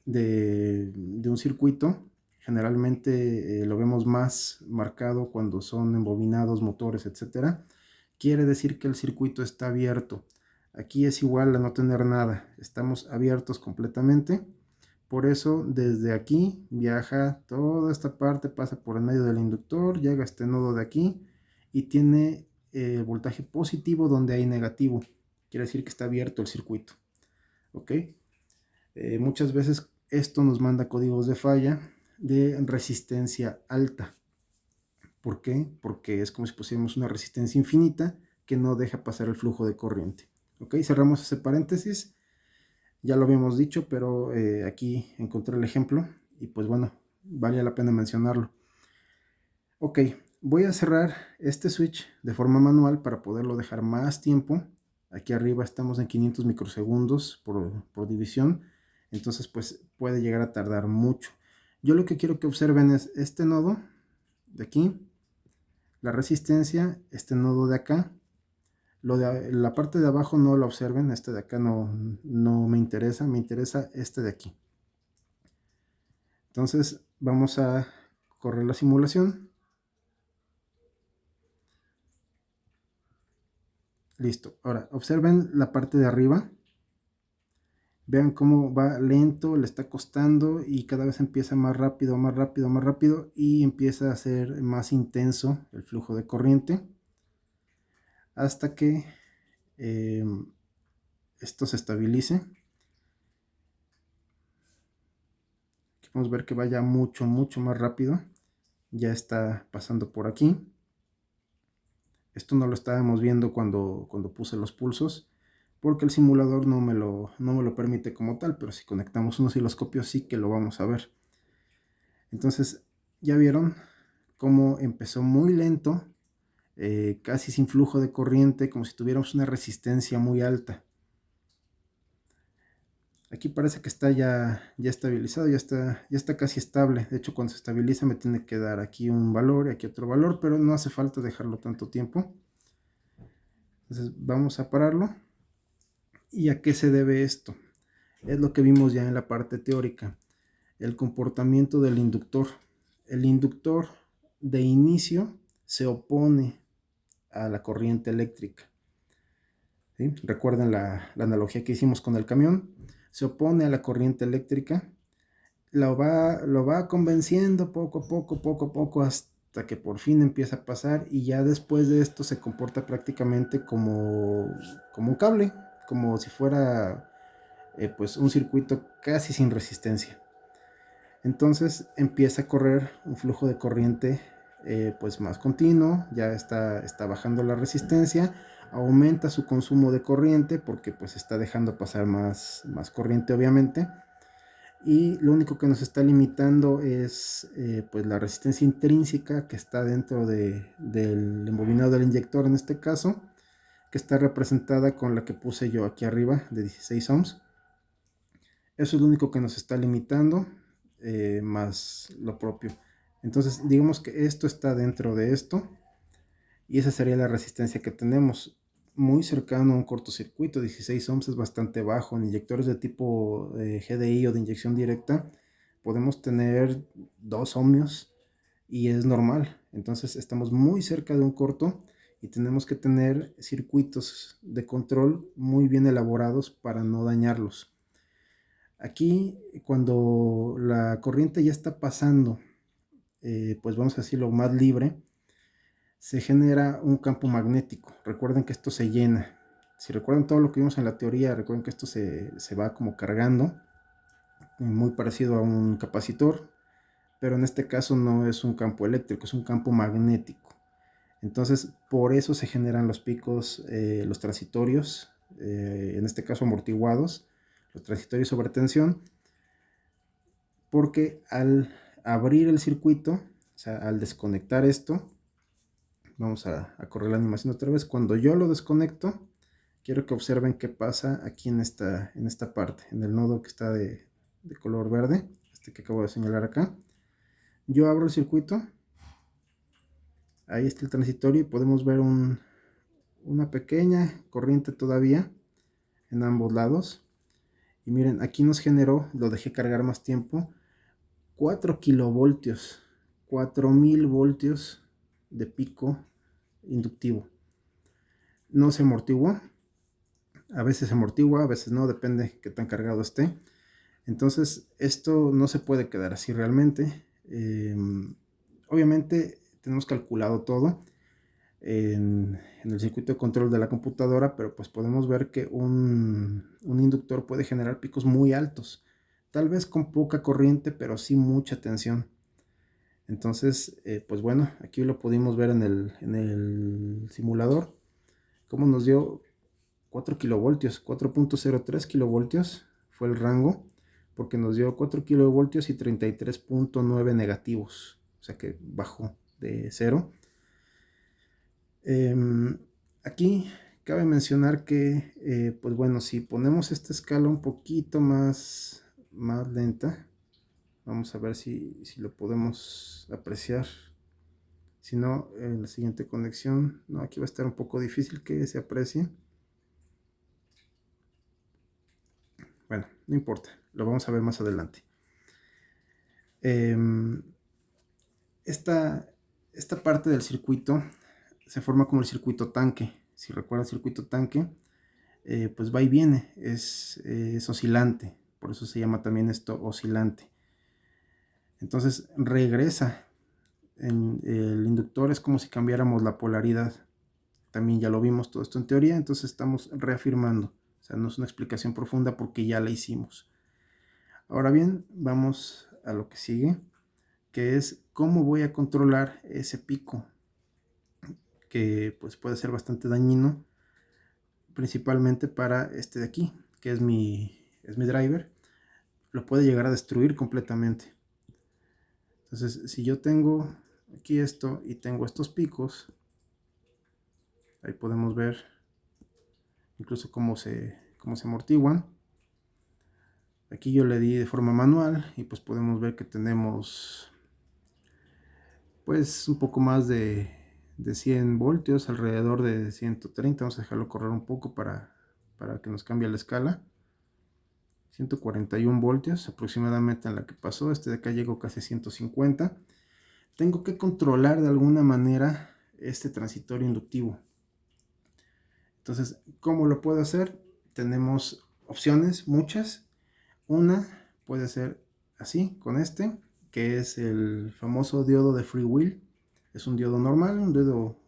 Speaker 1: de un circuito, generalmente lo vemos más marcado cuando son embobinados motores, etcétera. Quiere decir que el circuito está abierto. Aquí es igual a no tener nada, estamos abiertos completamente. Por eso desde aquí viaja toda esta parte, pasa por el medio del inductor, llega a este nodo de aquí y tiene voltaje positivo donde hay negativo. Quiere decir que está abierto el circuito. ¿Ok? Muchas veces esto nos manda códigos de falla de resistencia alta. ¿Por qué? Porque es como si pusiéramos una resistencia infinita que no deja pasar el flujo de corriente. ¿Ok? Cerramos ese paréntesis. Ya lo habíamos dicho, pero aquí encontré el ejemplo y pues bueno, vale la pena mencionarlo. Ok, voy a cerrar este switch de forma manual para poderlo dejar más tiempo. Aquí arriba estamos en 500 microsegundos por división, entonces pues puede llegar a tardar mucho. Yo lo que quiero que observen es este nodo de aquí, la resistencia, este nodo de acá. La parte de abajo no la observen, este de acá no me interesa, me interesa este de aquí. Entonces vamos a correr la simulación. Listo. Ahora observen la parte de arriba. Vean cómo va lento, le está costando y cada vez empieza más rápido, más rápido, más rápido y empieza a ser más intenso el flujo de corriente hasta que esto se estabilice. Aquí podemos ver que vaya mucho más rápido. Ya está pasando por aquí. Esto no lo estábamos viendo cuando puse los pulsos, porque el simulador no me lo permite como tal, pero si conectamos un osciloscopio sí que lo vamos a ver. Entonces ya vieron cómo empezó muy lento, casi sin flujo de corriente, como si tuviéramos una resistencia muy alta. Aquí parece que está ya estabilizado, ya está casi estable. De hecho, cuando se estabiliza me tiene que dar aquí un valor y aquí otro valor, pero no hace falta dejarlo tanto tiempo. Entonces vamos a pararlo. ¿Y a qué se debe esto? Es lo que vimos ya en la parte teórica. El comportamiento del inductor. El inductor de inicio se opone a la corriente eléctrica. ¿Sí? Recuerden la analogía que hicimos con el camión. Se opone a la corriente eléctrica, lo va convenciendo poco a poco, hasta que por fin empieza a pasar, y ya después de esto se comporta prácticamente como un cable, como si fuera pues un circuito casi sin resistencia. Entonces empieza a correr un flujo de corriente pues más continuo, ya está bajando la resistencia, aumenta su consumo de corriente porque pues está dejando pasar más corriente obviamente, y lo único que nos está limitando es pues la resistencia intrínseca que está dentro del embobinado del inyector en este caso, que está representada con la que puse yo aquí arriba de 16 ohms. Eso es lo único que nos está limitando, más lo propio. Entonces digamos que esto está dentro de esto, y esa sería la resistencia que tenemos, muy cercano a un cortocircuito. 16 ohms es bastante bajo. En inyectores de tipo GDI o de inyección directa podemos tener 2 ohmios y es normal. Entonces estamos muy cerca de un corto y tenemos que tener circuitos de control muy bien elaborados para no dañarlos. Aquí, cuando la corriente ya está pasando, pues vamos a decirlo más libre, se genera un campo magnético. Recuerden que esto se llena. Si recuerdan todo lo que vimos en la teoría, recuerden que esto se va como cargando, muy parecido a un capacitor, pero en este caso no es un campo eléctrico, es un campo magnético. Entonces, por eso se generan los picos, los transitorios, en este caso amortiguados, los transitorios sobre tensión, porque al abrir el circuito, o sea, al desconectar esto, vamos a correr la animación otra vez. Cuando yo lo desconecto, quiero que observen qué pasa aquí en esta parte, en el nodo que está de color verde, este que acabo de señalar acá. Yo abro el circuito, ahí está el transitorio y podemos ver una pequeña corriente todavía en ambos lados. Y miren, aquí nos generó, lo dejé cargar más tiempo, 4 kilovoltios, 4000 voltios de pico inductivo. No se amortiguó, a veces se amortigua, a veces no, depende qué tan cargado esté. Entonces esto no se puede quedar así realmente. Obviamente tenemos calculado todo en el circuito de control de la computadora, pero pues podemos ver que un inductor puede generar picos muy altos, tal vez con poca corriente, pero sí mucha tensión. Entonces pues bueno, aquí lo pudimos ver en el simulador, cómo nos dio 4 kilovoltios, 4.03 kilovoltios fue el rango, porque nos dio 4 kilovoltios y 33.9 negativos, o sea que bajó de 0. Aquí cabe mencionar que, pues bueno, si ponemos esta escala un poquito más lenta, vamos a ver si lo podemos apreciar. Si no, en la siguiente conexión, no, aquí va a estar un poco difícil que se aprecie. Bueno, no importa, lo vamos a ver más adelante. Esta parte del circuito se forma como el circuito tanque. Si recuerdan el circuito tanque, pues va y viene, es oscilante, por eso se llama también esto oscilante. Entonces regresa, en el inductor es como si cambiáramos la polaridad, también ya lo vimos todo esto en teoría, entonces estamos reafirmando, o sea, no es una explicación profunda porque ya la hicimos. Ahora bien, vamos a lo que sigue, que es cómo voy a controlar ese pico, que pues puede ser bastante dañino, principalmente para este de aquí, que es mi driver. Lo puede llegar a destruir completamente. Entonces, si yo tengo aquí esto y tengo estos picos, ahí podemos ver incluso cómo se amortiguan. Aquí yo le di de forma manual y pues podemos ver que tenemos pues un poco más de 100 voltios, alrededor de 130. Vamos a dejarlo correr un poco para que nos cambie la escala. 141 voltios aproximadamente en la que pasó. Este de acá llegó casi 150. Tengo que controlar de alguna manera este transitorio inductivo. Entonces, ¿cómo lo puedo hacer? Tenemos opciones, muchas. Una puede ser así, con este, que es el famoso diodo de free will. Es un diodo normal, un diodo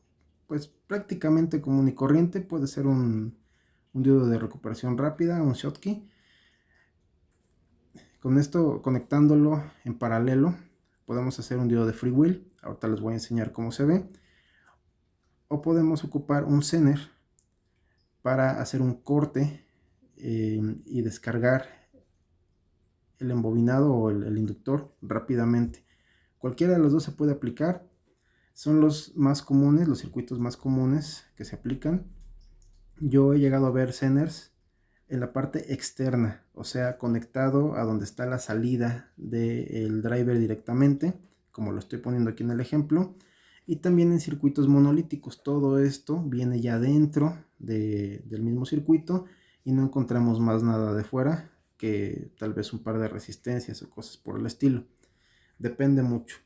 Speaker 1: pues prácticamente común y corriente. Puede ser un diodo de recuperación rápida, un Schottky. Con esto, conectándolo en paralelo, podemos hacer un diodo de freewheel. Ahorita les voy a enseñar cómo se ve. O podemos ocupar un Zener para hacer un corte y descargar el embobinado o el inductor rápidamente. Cualquiera de los dos se puede aplicar. Son los más comunes, los circuitos más comunes que se aplican. Yo he llegado a ver Zeners en la parte externa, o sea, conectado a donde está la salida del driver directamente, como lo estoy poniendo aquí en el ejemplo, y también en circuitos monolíticos. Todo esto viene ya dentro del mismo circuito y no encontramos más nada de fuera que tal vez un par de resistencias o cosas por el estilo. Depende mucho.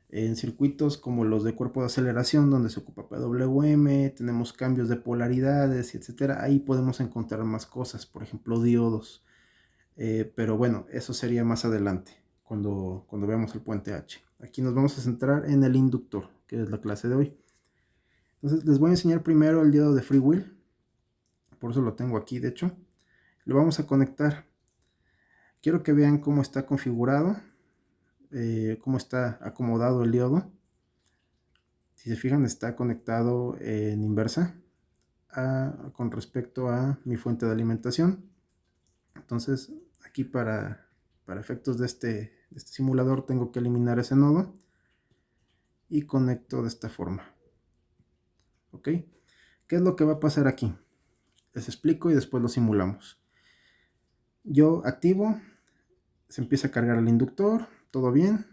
Speaker 1: En circuitos como los de cuerpo de aceleración, donde se ocupa PWM, tenemos cambios de polaridades, etcétera. Ahí podemos encontrar más cosas, por ejemplo diodos. Pero bueno, eso sería más adelante, cuando veamos el puente H. Aquí nos vamos a centrar en el inductor, que es la clase de hoy. Entonces les voy a enseñar primero el diodo de freewheel. Por eso lo tengo aquí, de hecho. Lo vamos a conectar. Quiero que vean cómo está configurado, cómo está acomodado el diodo. Si se fijan, está conectado en inversa con respecto a mi fuente de alimentación. Entonces aquí para efectos de este simulador tengo que eliminar ese nodo y conecto de esta forma. ¿Ok? ¿Qué es lo que va a pasar aquí? Les explico y después lo simulamos. Yo activo, se empieza a cargar el inductor, todo bien,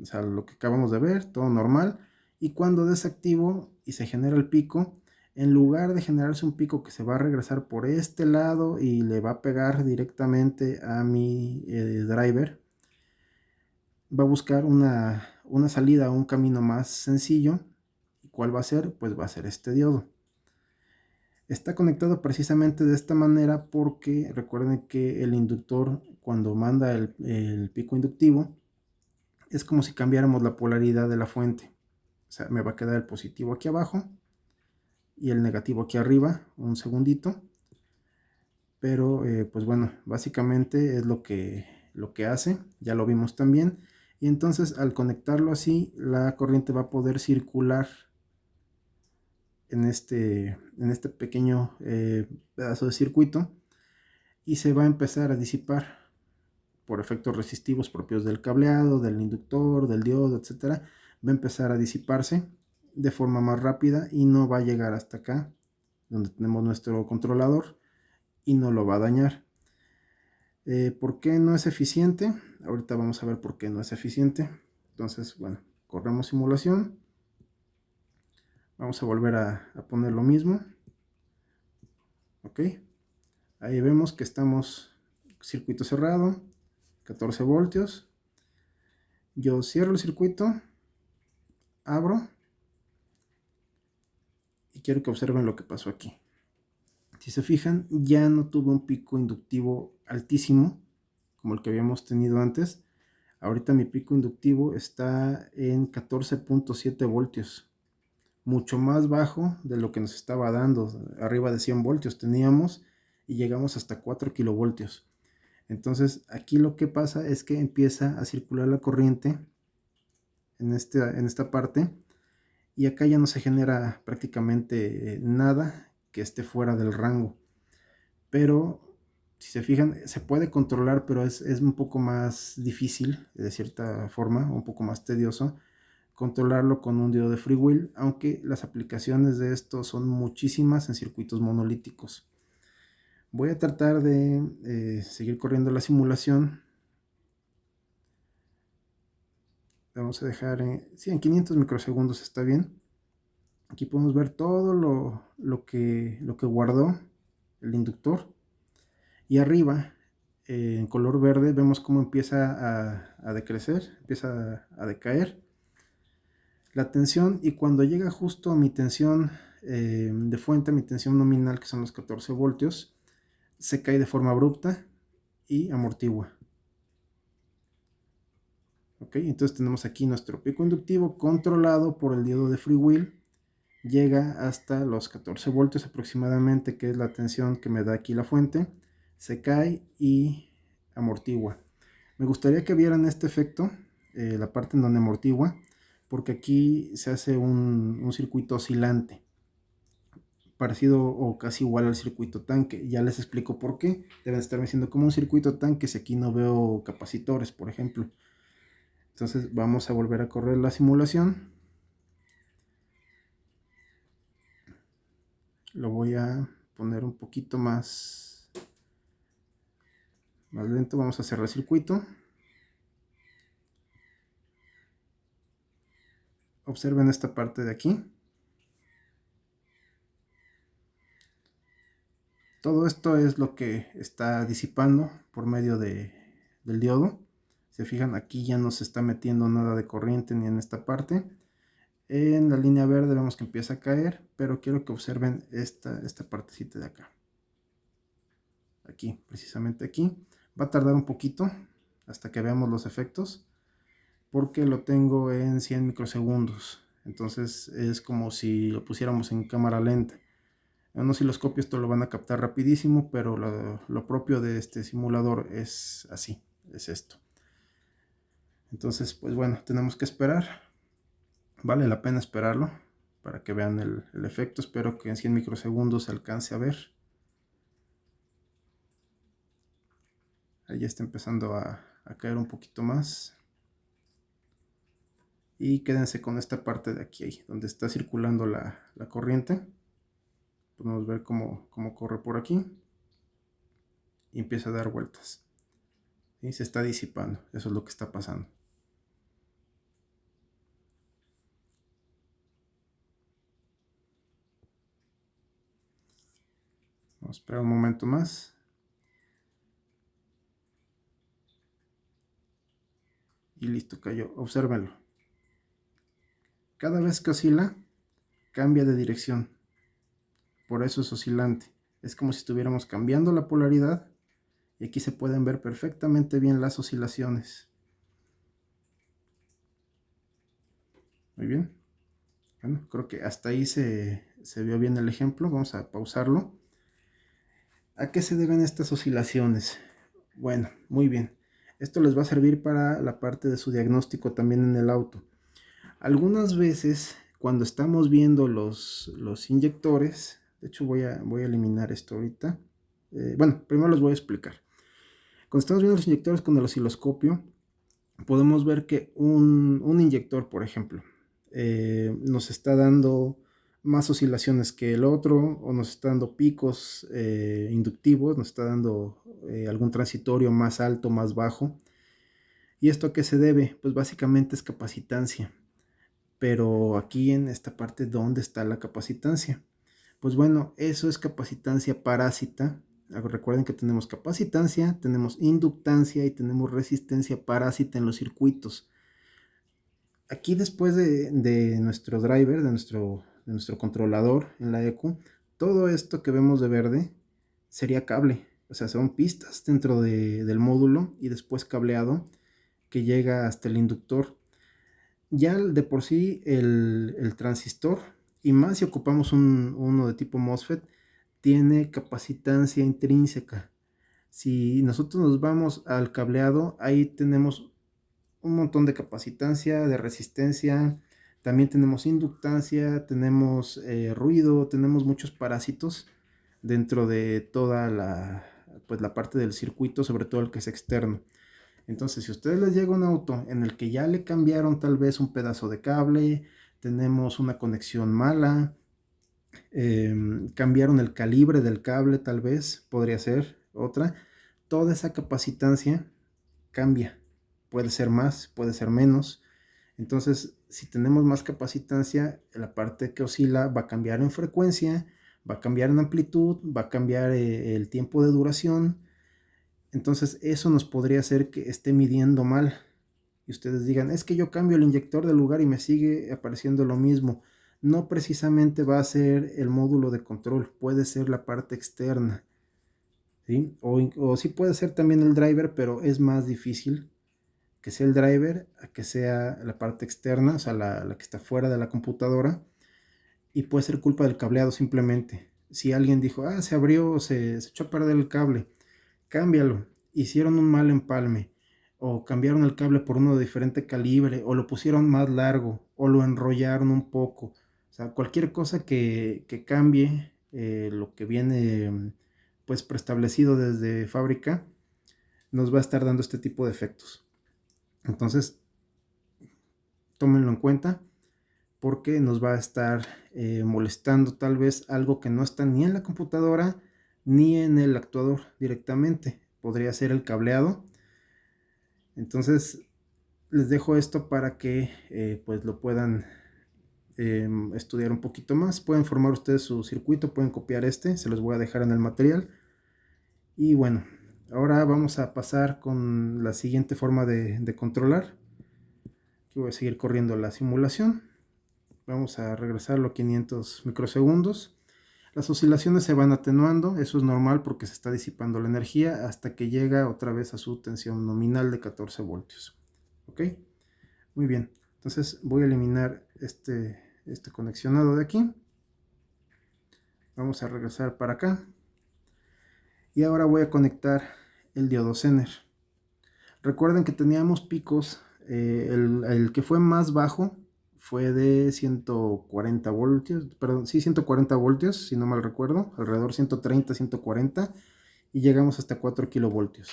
Speaker 1: o sea, lo que acabamos de ver, todo normal. Y cuando desactivo y se genera el pico, en lugar de generarse un pico que se va a regresar por este lado y le va a pegar directamente a mi driver, va a buscar una salida, un camino más sencillo. ¿Y cuál va a ser? Pues va a ser este diodo. Está conectado precisamente de esta manera porque recuerden que el inductor, cuando manda el pico inductivo, es como si cambiáramos la polaridad de la fuente. O sea, me va a quedar el positivo aquí abajo y el negativo aquí arriba, un segundito. Pero pues bueno, básicamente es lo que hace, ya lo vimos también. Y entonces al conectarlo así, la corriente va a poder circular en este pequeño pedazo de circuito y se va a empezar a disipar por efectos resistivos propios del cableado, del inductor, del diodo, etcétera. Va a empezar a disiparse de forma más rápida y no va a llegar hasta acá donde tenemos nuestro controlador y no lo va a dañar. ¿Por qué no es eficiente? Ahorita vamos a ver por qué no es eficiente. Entonces, bueno, corremos simulación. Vamos a volver a poner lo mismo. Ok. Ahí vemos que estamos circuito cerrado, 14 voltios. Yo cierro el circuito, abro y quiero que observen lo que pasó aquí. Si se fijan, ya no tuve un pico inductivo altísimo como el que habíamos tenido antes. Ahorita mi pico inductivo está en 14.7 voltios, mucho más bajo de lo que nos estaba dando. Arriba de 100 voltios teníamos y llegamos hasta 4 kilovoltios. Entonces aquí lo que pasa es que empieza a circular la corriente en esta parte y acá ya no se genera prácticamente nada que esté fuera del rango. Pero si se fijan, se puede controlar, pero es un poco más difícil, de cierta forma, un poco más tedioso controlarlo con un diodo de freewheel, aunque las aplicaciones de esto son muchísimas en circuitos monolíticos. Voy a tratar de seguir corriendo la simulación. Vamos a dejar en 500 microsegundos, está bien. Aquí podemos ver todo lo que guardó el inductor. Y arriba, en color verde, vemos cómo empieza a decrecer, empieza a decaer la tensión, y cuando llega justo a mi tensión de fuente, mi tensión nominal, que son los 14 voltios, se cae de forma abrupta y amortigua. Ok, entonces tenemos aquí nuestro pico inductivo controlado por el diodo de freewheel. Llega hasta los 14 voltios aproximadamente, que es la tensión que me da aquí la fuente. Se cae y amortigua. Me gustaría que vieran este efecto, la parte en donde amortigua, porque aquí se hace un circuito oscilante, parecido o casi igual al circuito tanque. Ya les explico por qué. Deben estarme diciendo como un circuito tanque si aquí no veo capacitores, por ejemplo. Entonces vamos a volver a correr la simulación. Lo voy a poner un poquito más lento. Vamos a cerrar el circuito. Observen esta parte de aquí. Todo esto es lo que está disipando por medio del diodo. Se fijan, aquí ya no se está metiendo nada de corriente ni en esta parte. En la línea verde vemos que empieza a caer, pero quiero que observen esta partecita de acá. Aquí, precisamente aquí. Va a tardar un poquito hasta que veamos los efectos, porque lo tengo en 100 microsegundos. Entonces es como si lo pusiéramos en cámara lenta. En un osciloscopio esto lo van a captar rapidísimo, pero lo propio de este simulador es así, es esto. Entonces, pues bueno, tenemos que esperar. Vale la pena esperarlo para que vean el efecto. Espero que en 100 microsegundos se alcance a ver. Ahí ya está empezando a caer un poquito más. Y quédense con esta parte de aquí, donde está circulando la corriente. Podemos ver cómo corre por aquí. Y empieza a dar vueltas. Y se está disipando. Eso es lo que está pasando. Vamos a esperar un momento más. Y listo, cayó. Obsérvenlo. Cada vez que oscila, cambia de dirección. Por eso es oscilante. Es como si estuviéramos cambiando la polaridad. Y aquí se pueden ver perfectamente bien las oscilaciones. Muy bien. Bueno, creo que hasta ahí se vio bien el ejemplo. Vamos a pausarlo. ¿A qué se deben estas oscilaciones? Bueno, muy bien. Esto les va a servir para la parte de su diagnóstico también en el auto. Algunas veces, cuando estamos viendo los inyectores, de hecho voy a eliminar esto ahorita. Bueno, primero les voy a explicar. Cuando estamos viendo los inyectores con el osciloscopio, podemos ver que un inyector, por ejemplo, nos está dando más oscilaciones que el otro, o nos está dando picos inductivos, nos está dando algún transitorio más alto, más bajo. ¿Y esto a qué se debe? Pues básicamente es capacitancia. Pero aquí en esta parte, ¿dónde está la capacitancia? Pues bueno, eso es capacitancia parásita. Recuerden que tenemos capacitancia, tenemos inductancia y tenemos resistencia parásita en los circuitos. Aquí después de nuestro driver, de nuestro controlador en la ECU, todo esto que vemos de verde sería cable. O sea, son pistas dentro del módulo y después cableado que llega hasta el inductor. Ya de por sí el transistor, y más si ocupamos uno de tipo MOSFET, tiene capacitancia intrínseca. Si nosotros nos vamos al cableado, ahí tenemos un montón de capacitancia, de resistencia, también tenemos inductancia, tenemos ruido, tenemos muchos parásitos dentro de toda pues la parte del circuito, sobre todo el que es externo. Entonces, si a ustedes les llega un auto en el que ya le cambiaron tal vez un pedazo de cable, tenemos una conexión mala, cambiaron el calibre del cable tal vez, podría ser otra, toda esa capacitancia cambia. Puede ser más, puede ser menos. Entonces, si tenemos más capacitancia, la parte que oscila va a cambiar en frecuencia, va a cambiar en amplitud, va a cambiar el tiempo de duración. Entonces eso nos podría hacer que esté midiendo mal. Y ustedes digan, es que yo cambio el inyector de lugar y me sigue apareciendo lo mismo. No precisamente va a ser el módulo de control, puede ser la parte externa. ¿Sí? O sí puede ser también el driver, pero es más difícil que sea el driver a que sea la parte externa, o sea, la que está fuera de la computadora, y puede ser culpa del cableado simplemente. Si alguien dijo, se abrió, se echó a perder el cable, cámbialo. Hicieron un mal empalme, o cambiaron el cable por uno de diferente calibre, o lo pusieron más largo, o lo enrollaron un poco. O sea, cualquier cosa que cambie lo que viene pues preestablecido desde fábrica, nos va a estar dando este tipo de efectos. Entonces, tómenlo en cuenta, porque nos va a estar molestando tal vez algo que no está ni en la computadora ni en el actuador directamente. Podría ser el cableado. Entonces les dejo esto para que pues lo puedan estudiar un poquito más. Pueden formar ustedes su circuito, pueden copiar se los voy a dejar en el material. Y bueno, ahora vamos a pasar con la siguiente forma de controlar. Aquí voy a seguir corriendo la simulación. Vamos a regresarlo a 500 microsegundos. Las oscilaciones se van atenuando, eso es normal porque se está disipando la energía hasta que llega otra vez a su tensión nominal de 14 voltios. ¿Ok? Muy bien. Entonces voy a eliminar este conexionado de aquí. Vamos a regresar para acá. Y ahora voy a conectar el diodo Zener. Recuerden que teníamos picos. El que fue más bajo fue de 140 voltios, perdón, sí, 140 voltios, si no mal recuerdo, alrededor 130, 140, y llegamos hasta 4 kilovoltios.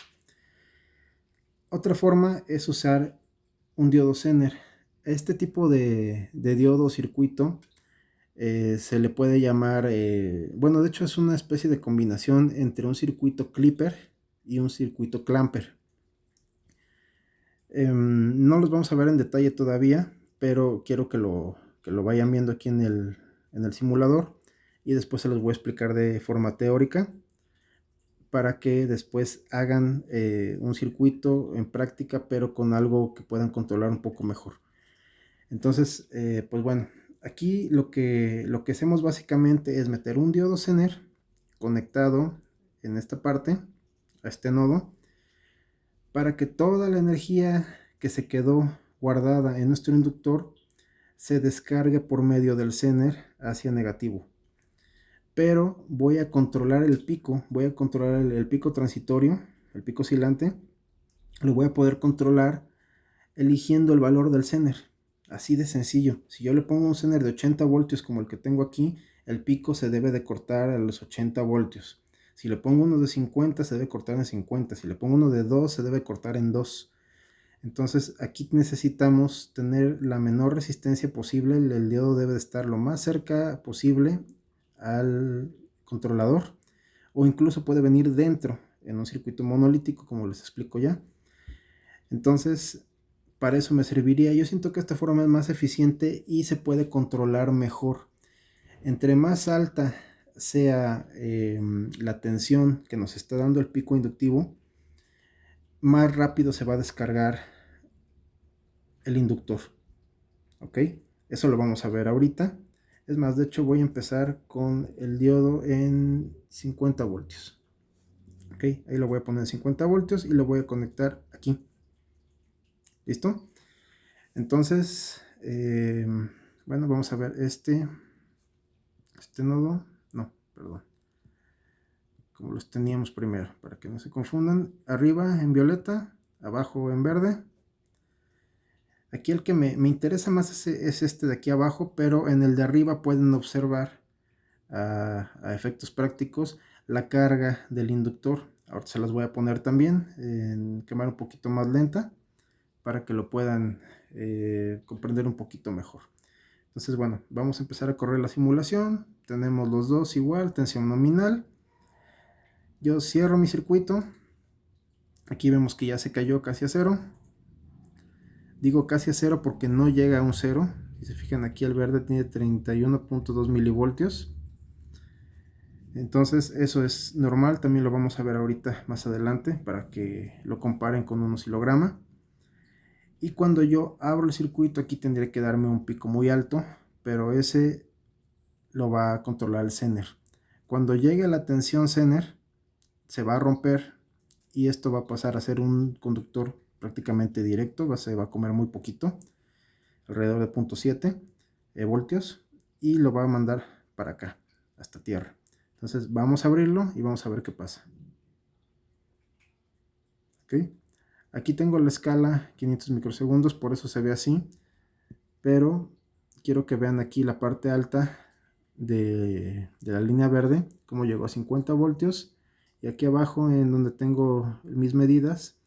Speaker 1: Otra forma es usar un diodo Zener. Este tipo de diodo circuito se le puede llamar, bueno, de hecho es una especie de combinación entre un circuito clipper y un circuito clamper. No los vamos a ver en detalle todavía, pero quiero que lo vayan viendo aquí en el simulador, y después se los voy a explicar de forma teórica para que después hagan un circuito en práctica, pero con algo que puedan controlar un poco mejor. Entonces, pues bueno, aquí lo que hacemos básicamente es meter un diodo Zener conectado en esta parte, a este nodo, para que toda la energía que se quedó guardada en nuestro inductor se descargue por medio del Zener hacia negativo. Pero voy a controlar el pico, voy a controlar el pico transitorio, el pico oscilante, lo voy a poder controlar eligiendo el valor del Zener. Así de sencillo. Si yo le pongo un Zener de 80 voltios como el que tengo aquí, el pico se debe de cortar a los 80 voltios. Si le pongo uno de 50, se debe cortar en 50. Si le pongo uno de 2, se debe cortar en 2. Entonces aquí necesitamos tener la menor resistencia posible. El diodo debe de estar lo más cerca posible al controlador, o incluso puede venir dentro en un circuito monolítico, como les explico ya. Entonces, para eso me serviría. Yo siento que esta forma es más eficiente y se puede controlar mejor. Entre más alta sea la tensión que nos está dando el pico inductivo, más rápido se va a descargar el inductor. ¿Ok? Eso lo vamos a ver ahorita. Es más, de hecho voy a empezar con el diodo en 50 voltios. ¿Ok? Ahí lo voy a poner en 50 voltios y lo voy a conectar aquí. ¿Listo? Entonces, bueno, vamos a ver este nodo. No, perdón. Como los teníamos primero, para que no se confundan. Arriba en violeta, abajo en verde. Aquí el que me interesa más es este de aquí abajo, pero en el de arriba pueden observar a efectos prácticos la carga del inductor. Ahora se las voy a poner también en cámara un poquito más lenta para que lo puedan comprender un poquito mejor. Entonces, bueno, vamos a empezar a correr la simulación. Tenemos los dos igual, tensión nominal. Yo cierro mi circuito. Aquí vemos que ya se cayó casi a cero. Digo casi a cero porque no llega a un cero. Si se fijan, aquí el verde tiene 31.2 milivoltios. Entonces eso es normal, también lo vamos a ver ahorita más adelante para que lo comparen con un oscilograma. Y cuando yo abro el circuito, aquí tendría que darme un pico muy alto, pero ese lo va a controlar el Zener. Cuando llegue a la tensión Zener, se va a romper y esto va a pasar a ser un conductor prácticamente directo, se va a comer muy poquito, alrededor de 0.7 voltios, y lo va a mandar para acá, hasta tierra. Entonces vamos a abrirlo y vamos a ver qué pasa. ¿Ok? Aquí tengo la escala 500 microsegundos, por eso se ve así, pero quiero que vean aquí la parte alta de la línea verde, cómo llegó a 50 voltios, y aquí abajo, en donde tengo mis medidas,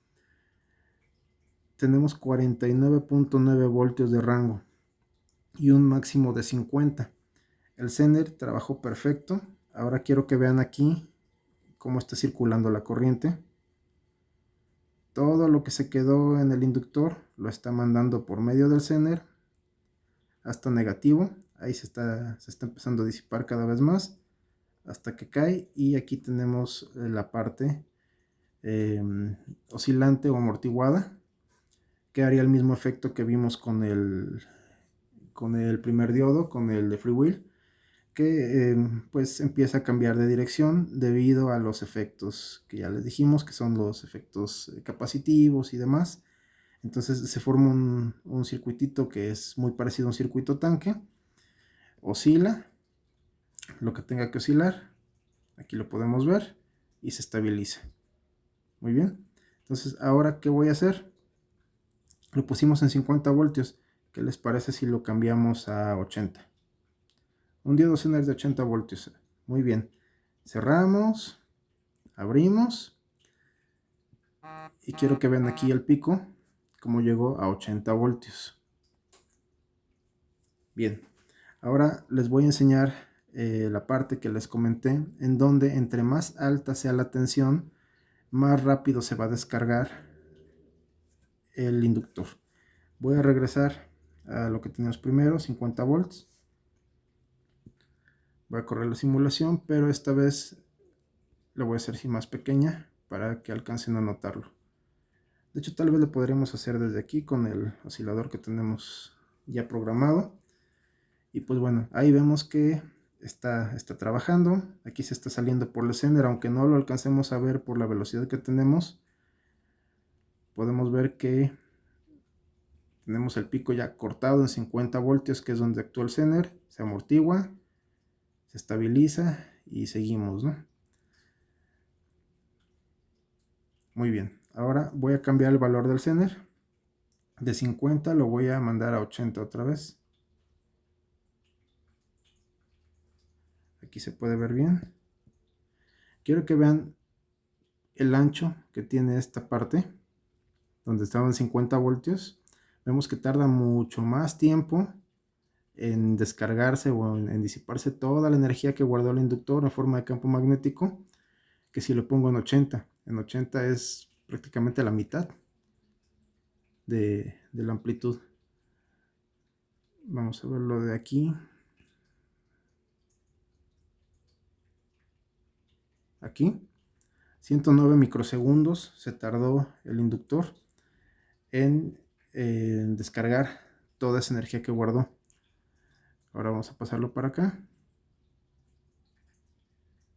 Speaker 1: tenemos 49.9 voltios de rango y un máximo de 50. El Zener trabajó perfecto. Ahora quiero que vean aquí cómo está circulando la corriente. Todo lo que se quedó en el inductor lo está mandando por medio del Zener hasta negativo. Ahí se está empezando a disipar cada vez más hasta que cae, y aquí tenemos la parte oscilante o amortiguada, que haría el mismo efecto que vimos con el primer diodo, con el de FreeWheel, que pues empieza a cambiar de dirección debido a los efectos que ya les dijimos, que son los efectos capacitivos y demás. Entonces se forma un circuitito que es muy parecido a un circuito tanque, oscila lo que tenga que oscilar, aquí lo podemos ver, y se estabiliza. Muy bien, entonces ahora ¿qué voy a hacer? Lo pusimos en 50 voltios, ¿qué les parece si lo cambiamos a 80? Un diodo Zener de 80 voltios. Muy bien. Cerramos. Abrimos. Y quiero que vean aquí el pico, como llegó a 80 voltios. Bien. Ahora les voy a enseñar la parte que les comenté, en donde entre más alta sea la tensión, más rápido se va a descargar el inductor. Voy a regresar a lo que teníamos primero, 50 volts. Voy a correr la simulación, pero esta vez lo voy a hacer así más pequeña para que alcancen a notarlo. De hecho, tal vez lo podremos hacer desde aquí con el oscilador que tenemos ya programado. Y pues bueno, ahí vemos que está trabajando. Aquí se está saliendo por el Zener, aunque no lo alcancemos a ver por la velocidad que tenemos. Podemos ver que tenemos el pico ya cortado en 50 voltios, que es donde actúa el Zener. Se amortigua, se estabiliza y seguimos, ¿no? Muy bien, ahora voy a cambiar el valor del Zener. De 50 lo voy a mandar a 80 otra vez. Aquí se puede ver bien. Quiero que vean el ancho que tiene esta parte, donde estaban 50 voltios. Vemos que tarda mucho más tiempo en descargarse o en disiparse toda la energía que guardó el inductor en forma de campo magnético, que si lo pongo en 80. En 80 es prácticamente la mitad de la amplitud. Vamos a verlo de aquí. Aquí 109 microsegundos se tardó el inductor en descargar toda esa energía que guardó. Ahora vamos a pasarlo para acá.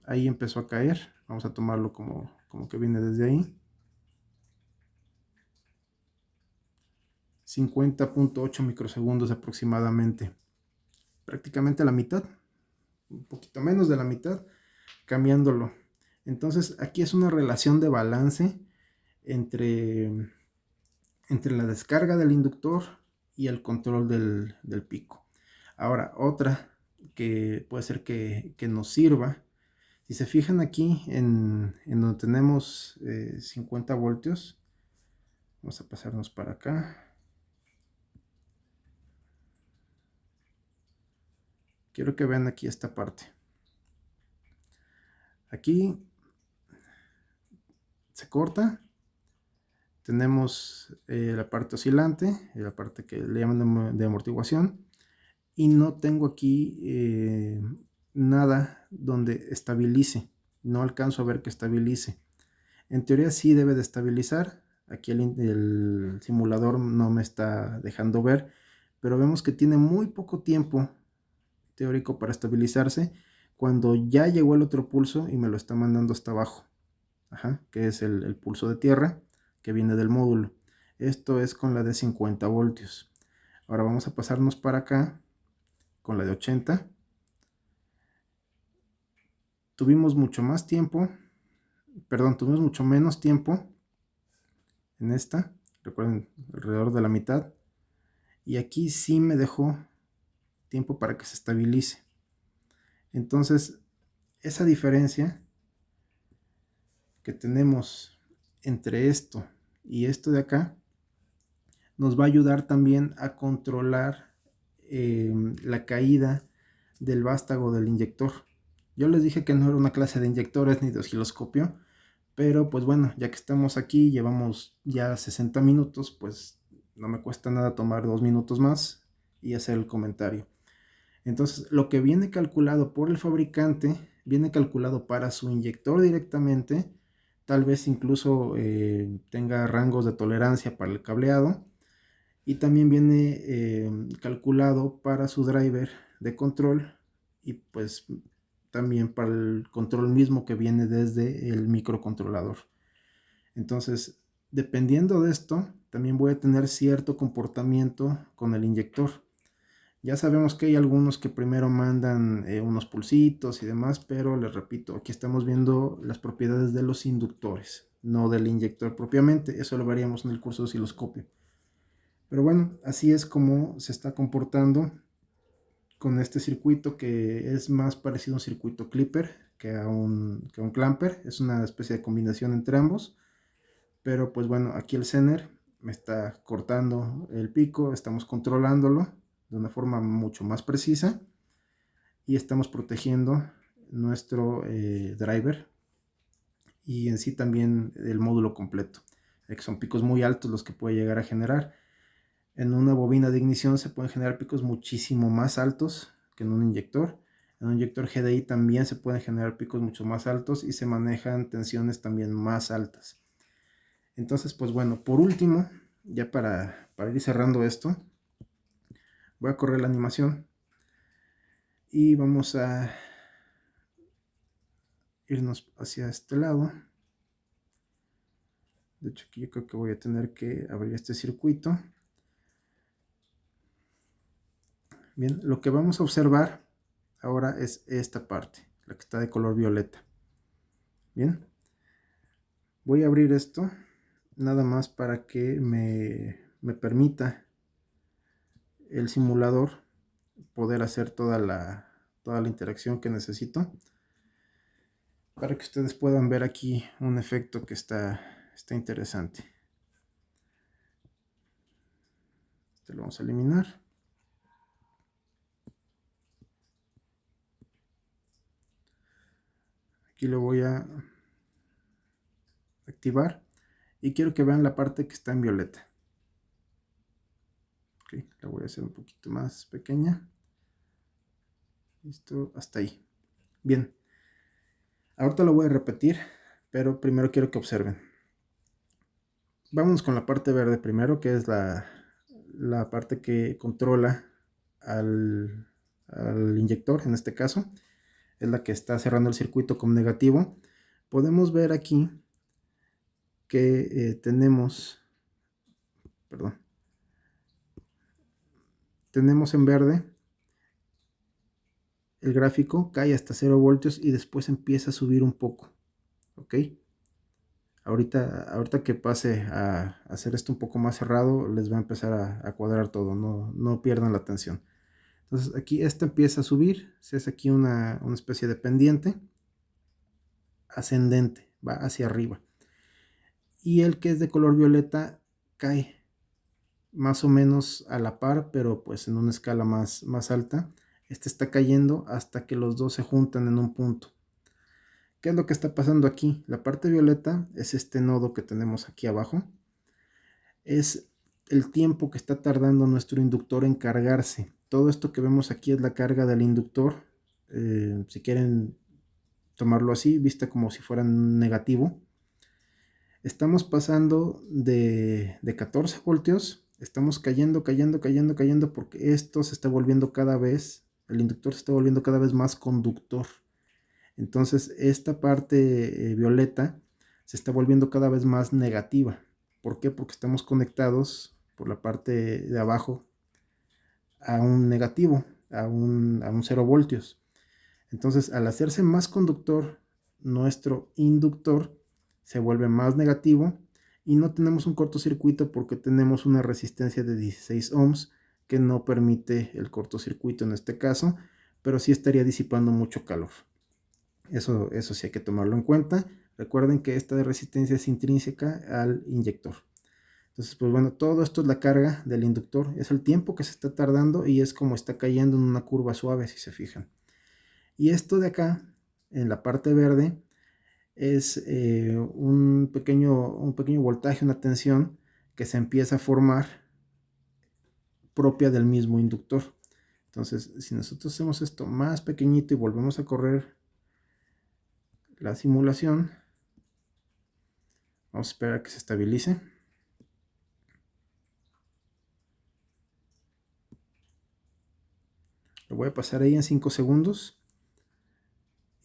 Speaker 1: Ahí empezó a caer. Vamos a tomarlo como que viene desde ahí. 50.8 microsegundos aproximadamente. Prácticamente la mitad. Un poquito menos de la mitad. Cambiándolo. Entonces aquí es una relación de balance entre la descarga del inductor y el control del pico. Ahora, otra que puede ser que nos sirva. Si se fijan aquí en donde tenemos 50 voltios, vamos a pasarnos para acá. Quiero que vean aquí esta parte. Aquí se corta. Tenemos la parte oscilante, la parte que le llaman de amortiguación. Y no tengo aquí nada donde estabilice. No alcanzo a ver que estabilice. En teoría sí debe de estabilizar. Aquí el simulador no me está dejando ver, pero vemos que tiene muy poco tiempo teórico para estabilizarse cuando ya llegó el otro pulso y me lo está mandando hasta abajo. Ajá, que es el pulso de tierra que viene del módulo. Esto es con la de 50 voltios. Ahora vamos a pasarnos para acá con la de 80. Tuvimos mucho más tiempo, perdón, tuvimos mucho menos tiempo en esta, recuerden, alrededor de la mitad. Y aquí sí me dejó tiempo para que se estabilice. Entonces, esa diferencia que tenemos entre esto y esto de acá nos va a ayudar también a controlar la caída del vástago del inyector. Yo les dije que no era una clase de inyectores ni de osciloscopio, pero pues bueno, ya que estamos aquí, llevamos ya 60 minutos, pues no me cuesta nada tomar 2 minutos más y hacer el comentario. Entonces, lo que viene calculado por el fabricante, viene calculado para su inyector directamente, tal vez incluso tenga rangos de tolerancia para el cableado, y también viene calculado para su driver de control, y pues también para el control mismo que viene desde el microcontrolador. Entonces, dependiendo de esto, también voy a tener cierto comportamiento con el inyector. Ya sabemos que hay algunos que primero mandan unos pulsitos y demás, pero les repito, aquí estamos viendo las propiedades de los inductores, no del inyector propiamente. Eso lo veríamos en el curso de osciloscopio. Pero bueno, así es como se está comportando con este circuito, que es más parecido a un circuito clipper que a un clamper. Es una especie de combinación entre ambos. Pero pues bueno, aquí el Zener me está cortando el pico, estamos controlándolo de una forma mucho más precisa y estamos protegiendo nuestro driver y en sí también el módulo completo, que son picos muy altos los que puede llegar a generar. En una bobina de ignición se pueden generar picos muchísimo más altos que en un inyector. En un inyector GDI también se pueden generar picos mucho más altos y se manejan tensiones también más altas. Entonces, pues bueno, por último, ya para ir cerrando esto, voy a correr la animación y vamos a irnos hacia este lado. De hecho, aquí yo creo que voy a tener que abrir este circuito. Bien, lo que vamos a observar ahora es esta parte, la que está de color violeta. Bien, voy a abrir esto nada más para que me permita el simulador poder hacer toda la interacción que necesito, para que ustedes puedan ver aquí un efecto que está interesante. Este lo vamos a eliminar. Aquí lo voy a activar y quiero que vean la parte que está en violeta. Okay, la voy a hacer un poquito más pequeña. Listo, hasta ahí. Bien, ahorita lo voy a repetir, pero primero quiero que observen. Vamos con la parte verde primero, que es la parte que controla al inyector, en este caso. Es la que está cerrando el circuito con negativo. Podemos ver aquí que tenemos en verde el gráfico, cae hasta 0 voltios y después empieza a subir un poco. Ok, ahorita que pase a hacer esto un poco más cerrado, les va a empezar a cuadrar todo, no pierdan la atención. Entonces aquí empieza a subir, se hace aquí una especie de pendiente ascendente, va hacia arriba. Y el que es de color violeta cae más o menos a la par, pero pues en una escala más alta. Este está cayendo hasta que los dos se juntan en un punto. ¿Qué es lo que está pasando aquí? La parte violeta es este nodo que tenemos aquí abajo. Es el tiempo que está tardando nuestro inductor en cargarse. Todo esto que vemos aquí es la carga del inductor. Si quieren tomarlo así, vista como si fuera negativo. Estamos pasando de 14 voltios. Estamos cayendo porque esto se está volviendo cada vez, el inductor se está volviendo cada vez más conductor. Entonces esta parte violeta se está volviendo cada vez más negativa. ¿Por qué? Porque estamos conectados por la parte de abajo a un negativo, a un 0 voltios. Entonces, al hacerse más conductor, nuestro inductor se vuelve más negativo y no tenemos un cortocircuito porque tenemos una resistencia de 16 ohms que no permite el cortocircuito en este caso, pero sí estaría disipando mucho calor. Eso sí hay que tomarlo en cuenta. Recuerden que esta resistencia es intrínseca al inyector. Entonces, pues bueno, todo esto es la carga del inductor, es el tiempo que se está tardando y es como está cayendo en una curva suave, si se fijan. Y esto de acá, en la parte verde, es un pequeño voltaje, una tensión que se empieza a formar propia del mismo inductor. Entonces, si nosotros hacemos esto más pequeñito y volvemos a correr la simulación, vamos a esperar a que se estabilice. Lo voy a pasar ahí en 5 segundos.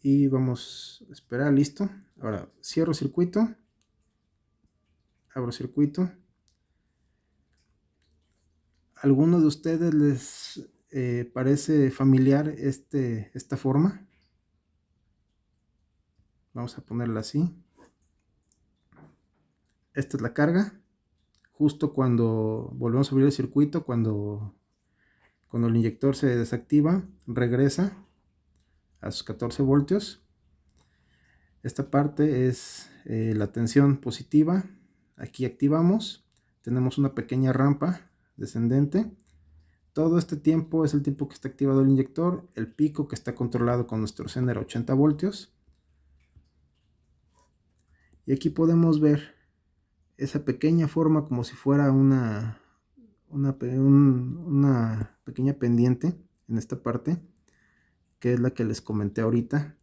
Speaker 1: Y vamos a esperar, listo. Ahora cierro circuito, abro circuito. ¿Alguno de ustedes les parece familiar esta forma? Vamos a ponerla así. Esta es la carga. Justo cuando volvemos a abrir el circuito, cuando el inyector se desactiva, regresa a sus 14 voltios. Esta parte es la tensión positiva. Aquí activamos. Tenemos una pequeña rampa descendente. Todo este tiempo es el tiempo que está activado el inyector, el pico que está controlado con nuestro Zener a 80 voltios. Y aquí podemos ver esa pequeña forma como si fuera una pequeña pendiente en esta parte, que es la que les comenté ahorita,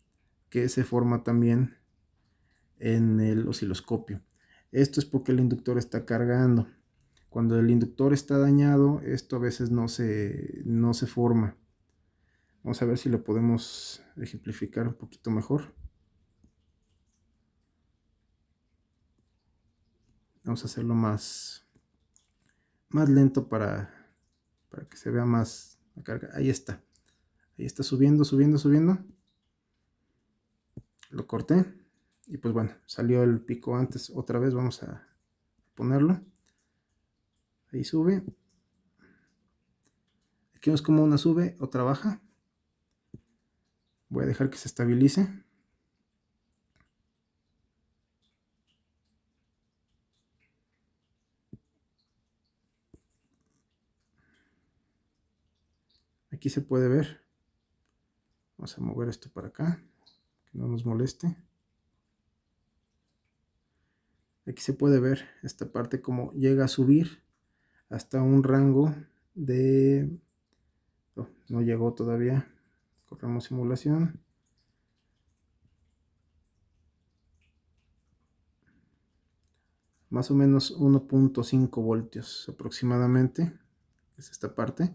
Speaker 1: que se forma también en el osciloscopio. Esto es porque el inductor está cargando. Cuando el inductor está dañado, esto a veces no se forma. Vamos a ver si lo podemos ejemplificar un poquito mejor. Vamos a hacerlo más lento para que se vea más la carga. Ahí está subiendo, subiendo, subiendo. Lo corté y pues bueno, salió el pico antes. Otra vez vamos a ponerlo. Ahí sube. Aquí vemos como una sube, otra baja. Voy a dejar que se estabilice. Aquí se puede ver. Vamos a mover esto para acá, que no nos moleste. Aquí se puede ver esta parte como llega a subir hasta un rango de... Oh, no llegó todavía. Corremos simulación. Más o menos 1.5 voltios aproximadamente. Es esta parte.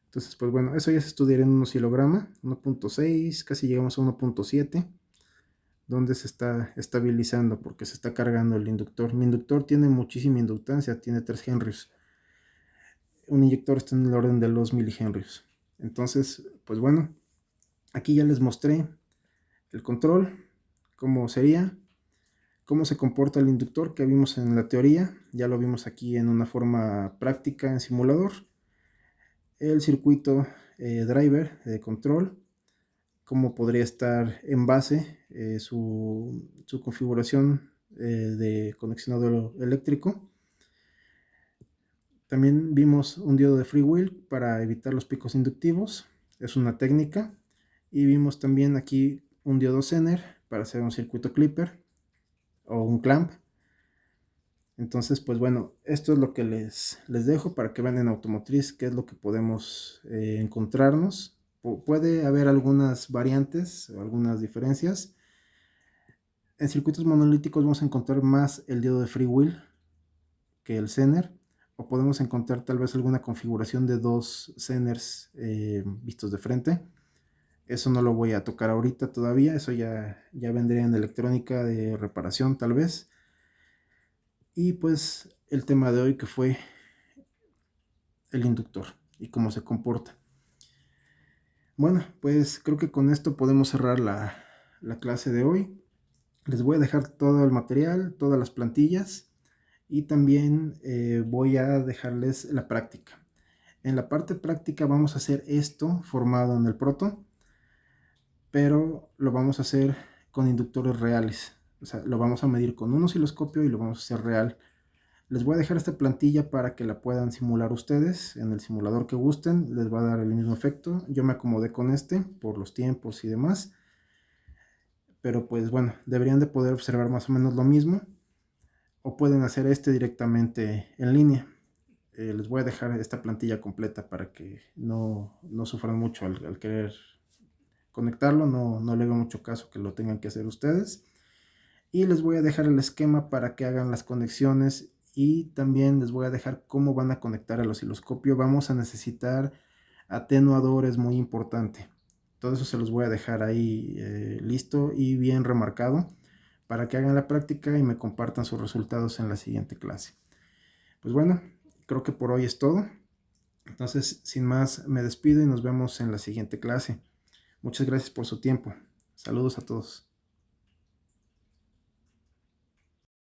Speaker 1: Entonces, pues bueno, eso ya se estudiará en un oscilograma. 1.6, casi llegamos a 1.7. Donde se está estabilizando porque se está cargando el inductor. Mi inductor tiene muchísima inductancia, tiene 3 henrios. Un inyector está en el orden de los milihenrios. Entonces, pues bueno, aquí ya les mostré el control, cómo sería, cómo se comporta el inductor que vimos en la teoría. Ya lo vimos aquí en una forma práctica en simulador. El circuito driver de control, cómo podría estar en base su configuración de conexionado eléctrico. También vimos un diodo de freewheel para evitar los picos inductivos, es una técnica. Y vimos también aquí un diodo Zener para hacer un circuito clipper o un clamp. Entonces, pues bueno, esto es lo que les dejo para que vean en automotriz qué es lo que podemos encontrarnos. Puede haber algunas variantes o algunas diferencias. En circuitos monolíticos vamos a encontrar más el diodo de freewheel que el Zener, o podemos encontrar tal vez alguna configuración de 2 Zeners vistos de frente. Eso no lo voy a tocar ahorita todavía, eso ya vendría en electrónica de reparación tal vez. Y pues el tema de hoy, que fue el inductor y cómo se comporta. Bueno, pues creo que con esto podemos cerrar la clase de hoy. Les voy a dejar todo el material, todas las plantillas, y también voy a dejarles la práctica. En la parte práctica vamos a hacer esto formado en el proto, pero lo vamos a hacer con inductores reales. O sea, lo vamos a medir con un osciloscopio y lo vamos a hacer real. Les voy a dejar esta plantilla para que la puedan simular ustedes en el simulador que gusten. Les va a dar el mismo efecto. Yo me acomodé con este por los tiempos y demás. Pero pues bueno, deberían de poder observar más o menos lo mismo. O pueden hacer este directamente en línea. Les voy a dejar esta plantilla completa para que no sufran mucho al querer conectarlo. No le haga mucho caso que lo tengan que hacer ustedes. Y les voy a dejar el esquema para que hagan las conexiones, y también les voy a dejar cómo van a conectar al osciloscopio. Vamos a necesitar atenuadores, muy importante. Todo eso se los voy a dejar ahí listo y bien remarcado para que hagan la práctica y me compartan sus resultados en la siguiente clase. Pues bueno, creo que por hoy es todo. Entonces, sin más, me despido y nos vemos en la siguiente clase. Muchas gracias por su tiempo. Saludos a todos.